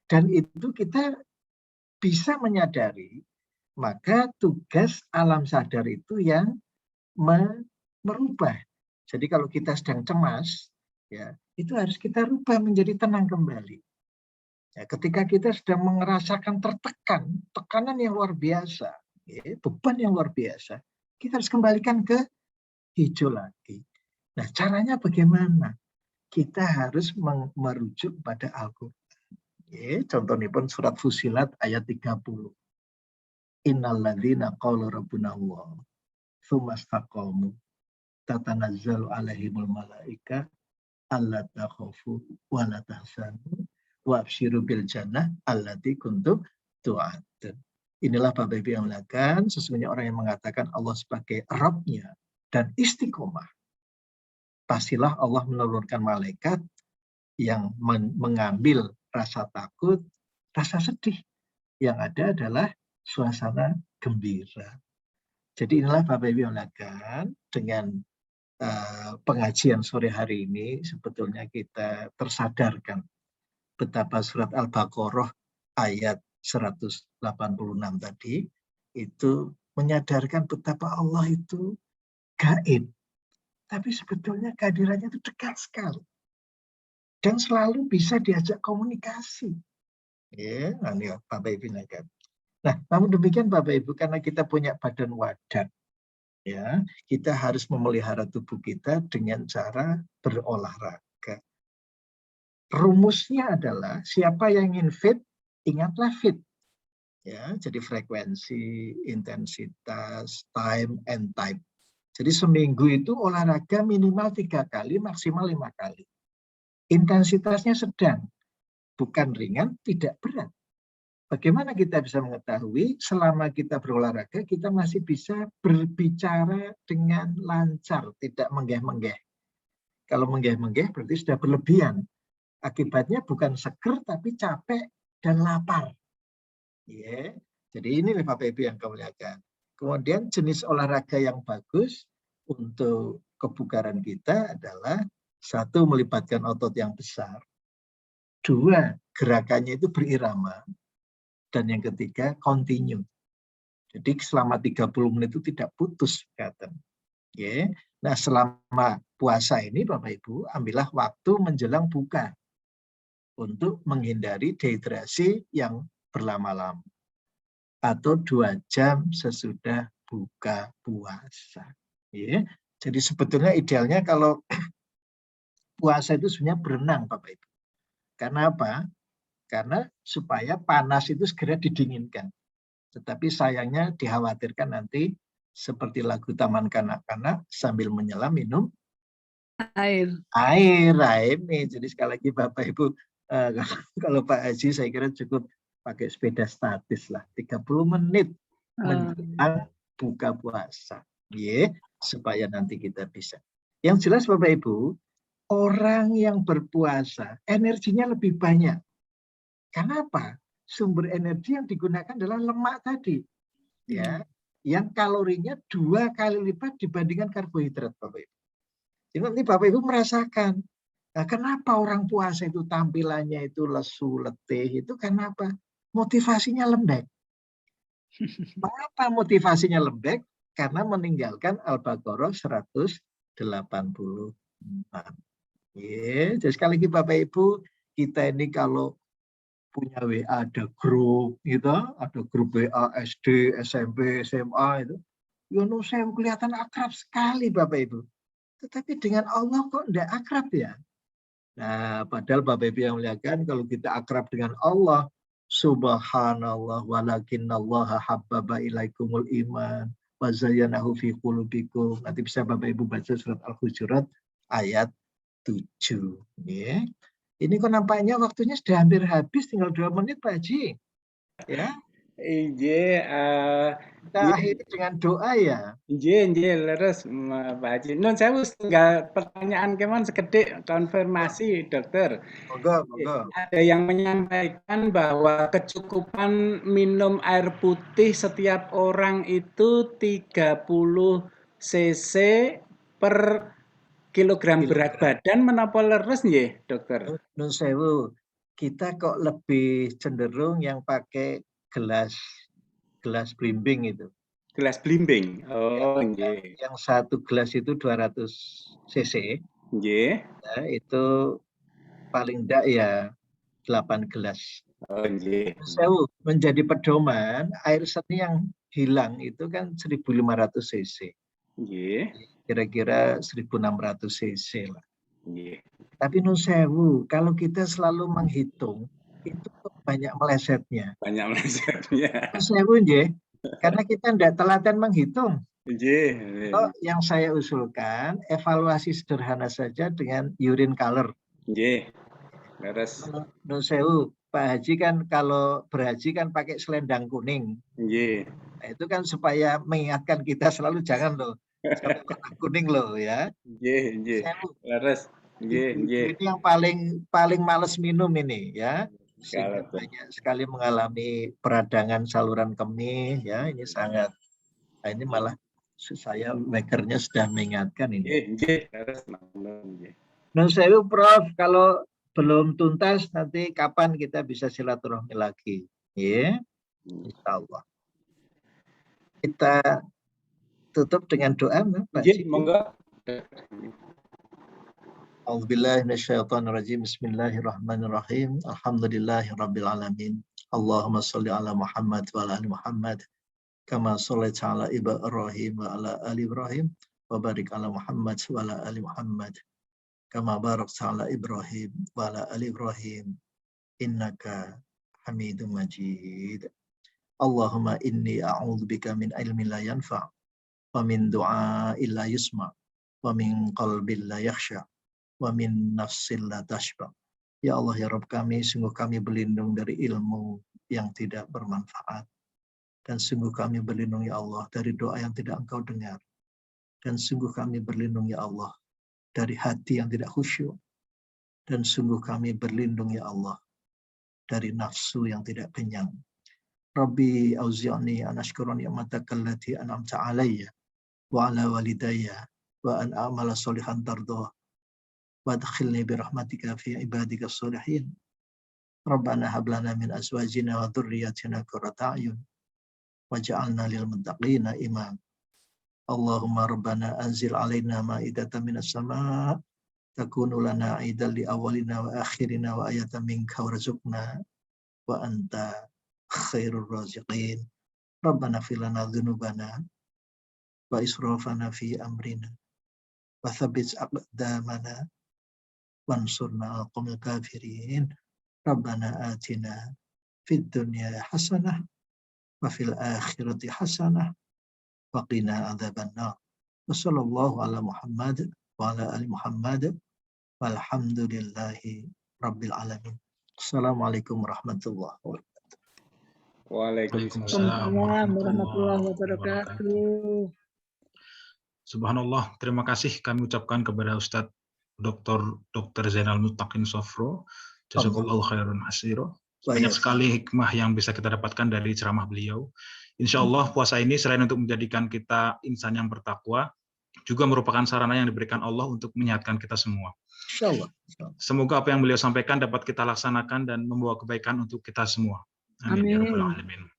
Dan itu kita bisa menyadari, maka tugas alam sadar itu yang merubah. Jadi kalau kita sedang cemas, ya itu harus kita rubah menjadi tenang kembali. Ya, ketika kita sedang merasakan tertekan, tekanan yang luar biasa, beban yang luar biasa, kita harus kembalikan ke hijau lagi. Nah, caranya bagaimana? Kita harus merujuk pada Al-Quran. Contohnya pun surat Fusilat ayat 30. Innalladzina qalu rabbuna Allah tsumma istaqamu tatanazzalu alaihimul malaika alla takhafu wa la tahzanu wa absyiru bil jannah allati kuntum tu'adun. Inilah Bapak Ibu yang melakukan, sesungguhnya orang yang mengatakan Allah sebagai Rabb-nya dan istiqomah, pastilah Allah menurunkan malaikat yang mengambil rasa takut, rasa sedih. Yang ada adalah suasana gembira. Jadi inilah Bapak Ibu yang melakukan, dengan pengajian sore hari ini sebetulnya kita tersadarkan betapa surat Al-Baqarah ayat 186 tadi itu menyadarkan betapa Allah itu gaib. Tapi sebetulnya kehadirannya itu dekat sekali. Dan selalu bisa diajak komunikasi. Ya, ini Bapak Ibu ingatkan. Nah, namun demikian Bapak Ibu, karena kita punya badan wadah, ya, kita harus memelihara tubuh kita dengan cara berolahraga. Rumusnya adalah siapa yang ingin fit, ingatlah fit. Ya, jadi frekuensi, intensitas, time, and type. Jadi seminggu itu olahraga minimal 3 kali, maksimal 5 kali. Intensitasnya sedang, bukan ringan, tidak berat. Bagaimana kita bisa mengetahui selama kita berolahraga, kita masih bisa berbicara dengan lancar, tidak menggeh-menggeh. Kalau menggeh-menggeh berarti sudah berlebihan. Akibatnya bukan seger, tapi capek dan lapar. Ya, jadi ini Bapak Ibu yang kami lihatkan. Kemudian jenis olahraga yang bagus untuk kebugaran kita adalah 1, melibatkan otot yang besar. 2, gerakannya itu berirama. Dan yang ketiga, continue. Jadi selama 30 menit itu tidak putus. Ya. Nah, selama puasa ini Bapak Ibu, ambillah waktu menjelang buka untuk menghindari dehidrasi yang berlama-lama. Atau 2 jam sesudah buka puasa. Ya. Jadi sebetulnya idealnya kalau puasa itu sebenarnya berenang Bapak Ibu. Karena apa? Karena supaya panas itu segera didinginkan. Tetapi sayangnya dikhawatirkan nanti seperti lagu Taman Kanak-Kanak sambil menyelam minum Air. Air nih. Jadi sekali lagi Bapak Ibu, kalau Pak Haji saya kira cukup pakai sepeda statis lah. 30 menit menjelang buka puasa. Supaya nanti kita bisa. Yang jelas Bapak Ibu, orang yang berpuasa energinya lebih banyak. Kenapa? Sumber energi yang digunakan adalah lemak tadi, ya, yang kalorinya 2 kali lipat dibandingkan karbohidrat, Bapak Ibu. Jadi nanti Bapak Ibu merasakan, nah, kenapa orang puasa itu tampilannya itu lesu, letih, itu karena apa? Motivasinya lembek. Mengapa motivasinya lembek? Karena meninggalkan Al-Baqarah 184. Jadi sekali lagi Bapak Ibu, kita ini kalau punya WA ada grup gitu, ada grup WA SD, SMP, SMA itu. Ya saya kelihatan akrab sekali Bapak Ibu. Tetapi dengan Allah kok enggak akrab ya? Nah, padahal Bapak Ibu yang muliakan, kalau kita akrab dengan Allah, subhanallah walakinallaha habbaba ilaikumul iman wa zayyanahu fi qulubikum. Nanti bisa Bapak Ibu baca surat Al-Hujurat ayat 7. Ya. Ini kok nampaknya waktunya sudah hampir habis, tinggal 2 menit Pak Haji. Ya. Kita akhiri dengan doa ya. Leres Pak Haji. Nun sewu tinggal pertanyaan kemon sekedhik konfirmasi dokter. Moga. Ada yang menyampaikan bahwa kecukupan minum air putih setiap orang itu 30 cc per kilogram berat badan, menapa leres nggih, dokter? Nun sewu, kita kok lebih cenderung yang pakai gelas blimbing itu. Gelas blimbing. Oh, nggih. Yang 1 gelas itu 200 cc. Nggih. Ya, itu paling enggak ya 8 gelas. Oh, nggih. Sewu, menjadi pedoman, air seni yang hilang itu kan 1.500 cc. Nggih. Kira-kira 1.600 cc lah. Nggih. Tapi nun sewu, kalau kita selalu menghitung, itu banyak melesetnya. Banyak melesetnya. Nun sewu nggih, karena kita tidak telaten menghitung. Nggih. So, yang saya usulkan, evaluasi sederhana saja dengan urine color. Nggih. Leres. Nun sewu, Pak Haji kan kalau berhaji kan pakai selendang kuning. Nggih. Nah, itu kan supaya mengingatkan kita selalu jangan loh sampai warna kuning loh ya. Nggih. Leres. Nggih. Ini yang paling males minum ini ya. Sehingga banyak sekali mengalami peradangan saluran kemih ya. Ini sangat. Nah, ini malah saya makernya sudah mengingatkan ini. Nggih. Leres. Nggih. Nun sewu Prof, kalau belum tuntas nanti kapan kita bisa silaturahmi lagi. Ya. Insyaallah. Kita tutup dengan doa, Pak. Monggo. A'udzubillahi minasyaitonirrajim. Bismillahirrahmanirrahim. Alhamdulillahirabbil alamin. Allahumma shalli ala Muhammad wa ala ali Muhammad kama shallaita ala Ibrahim wa ala ali Ibrahim wa barik ala Muhammad wa ala ali Muhammad kama barakta ala Ibrahim wa ala ali Ibrahim innaka Hamidum Majid. Allahumma inni a'udzubika min ilmin la yanfa' wa min du'a'in la yusma' wa min qalbin la yakhsha' wa min nafsin la tashba. Ya Allah ya Rabb kami, sungguh kami berlindung dari ilmu yang tidak bermanfaat. Dan sungguh kami berlindung ya Allah dari doa yang tidak Engkau dengar. Dan sungguh kami berlindung ya Allah dari hati yang tidak khusyuk. Dan sungguh kami berlindung ya Allah dari nafsu yang tidak kenyang. Rabbi auzi'ni an ashkura ni'mataka allati an'amta 'alayya wa 'ala walidayya wa an a'mala sholihan tardah wa adkhilni bi rahmatika fi ibadika sholihin. Rabbana hab lana min azwajina wa dhurriyyatina qurrata a'yun waj'alna lil muttaqina imam. Allahumma rabbana anzil 'alaina ma'idatan minas sama' takunu lana 'idan li awwalina wa akhirina wa ayatan minka warzuqna wa anta khairur raziqin. Rabbana fir lana dzunubana wa israfana fi amrina wa tsabbit aqdamana wansurna al-qawmil kafirin. Rabbana atina fid dunya hasanah wa fil akhirati hasanah wa qina adzabannar. Wa sallallahu ala Muhammad wa ala ali Muhammad walhamdulillahi rabbil alamin. Assalamualaikum warahmatullahi wabarakatuh. Waalaikumsalam warahmatullahi wabarakatuh. Subhanallah, terima kasih kami ucapkan kepada Ustadz Dr. Zainal Mutakin Sofro. Jazakallahu khairan hasiro. Banyak sekali hikmah yang bisa kita dapatkan dari ceramah beliau. Insya Allah puasa ini selain untuk menjadikan kita insan yang bertakwa, juga merupakan sarana yang diberikan Allah untuk menyehatkan kita semua. Semoga apa yang beliau sampaikan dapat kita laksanakan dan membawa kebaikan untuk kita semua. Amin. Ya Rabbal Alamin.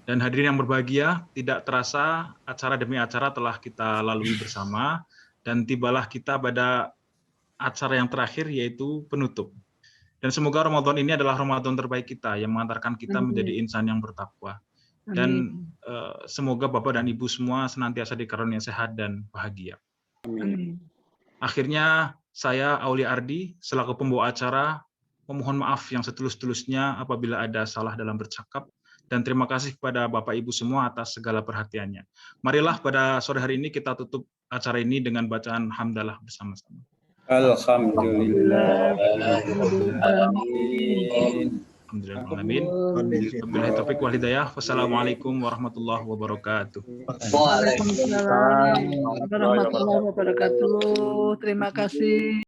Dan hadirin yang berbahagia, tidak terasa acara demi acara telah kita lalui bersama, dan tibalah kita pada acara yang terakhir, yaitu penutup. Dan semoga Ramadan ini adalah Ramadan terbaik kita yang mengantarkan kita menjadi insan yang bertakwa. Dan semoga Bapak dan Ibu semua senantiasa dikaruniai sehat dan bahagia. Amin. Akhirnya saya Aulia Ardi selaku pembawa acara memohon maaf yang setulus-tulusnya apabila ada salah dalam bercakap, dan terima kasih kepada Bapak Ibu semua atas segala perhatiannya. Marilah pada sore hari ini kita tutup acara ini dengan bacaan hamdalah bersama-sama. Alhamdulillah. Alhamdulillahirrahmanirrahim. Wabillahi taufiq wal hidayah. Wassalamualaikum warahmatullahi wabarakatuh. Waalaikumsalam warahmatullahi wabarakatuh. Terima kasih.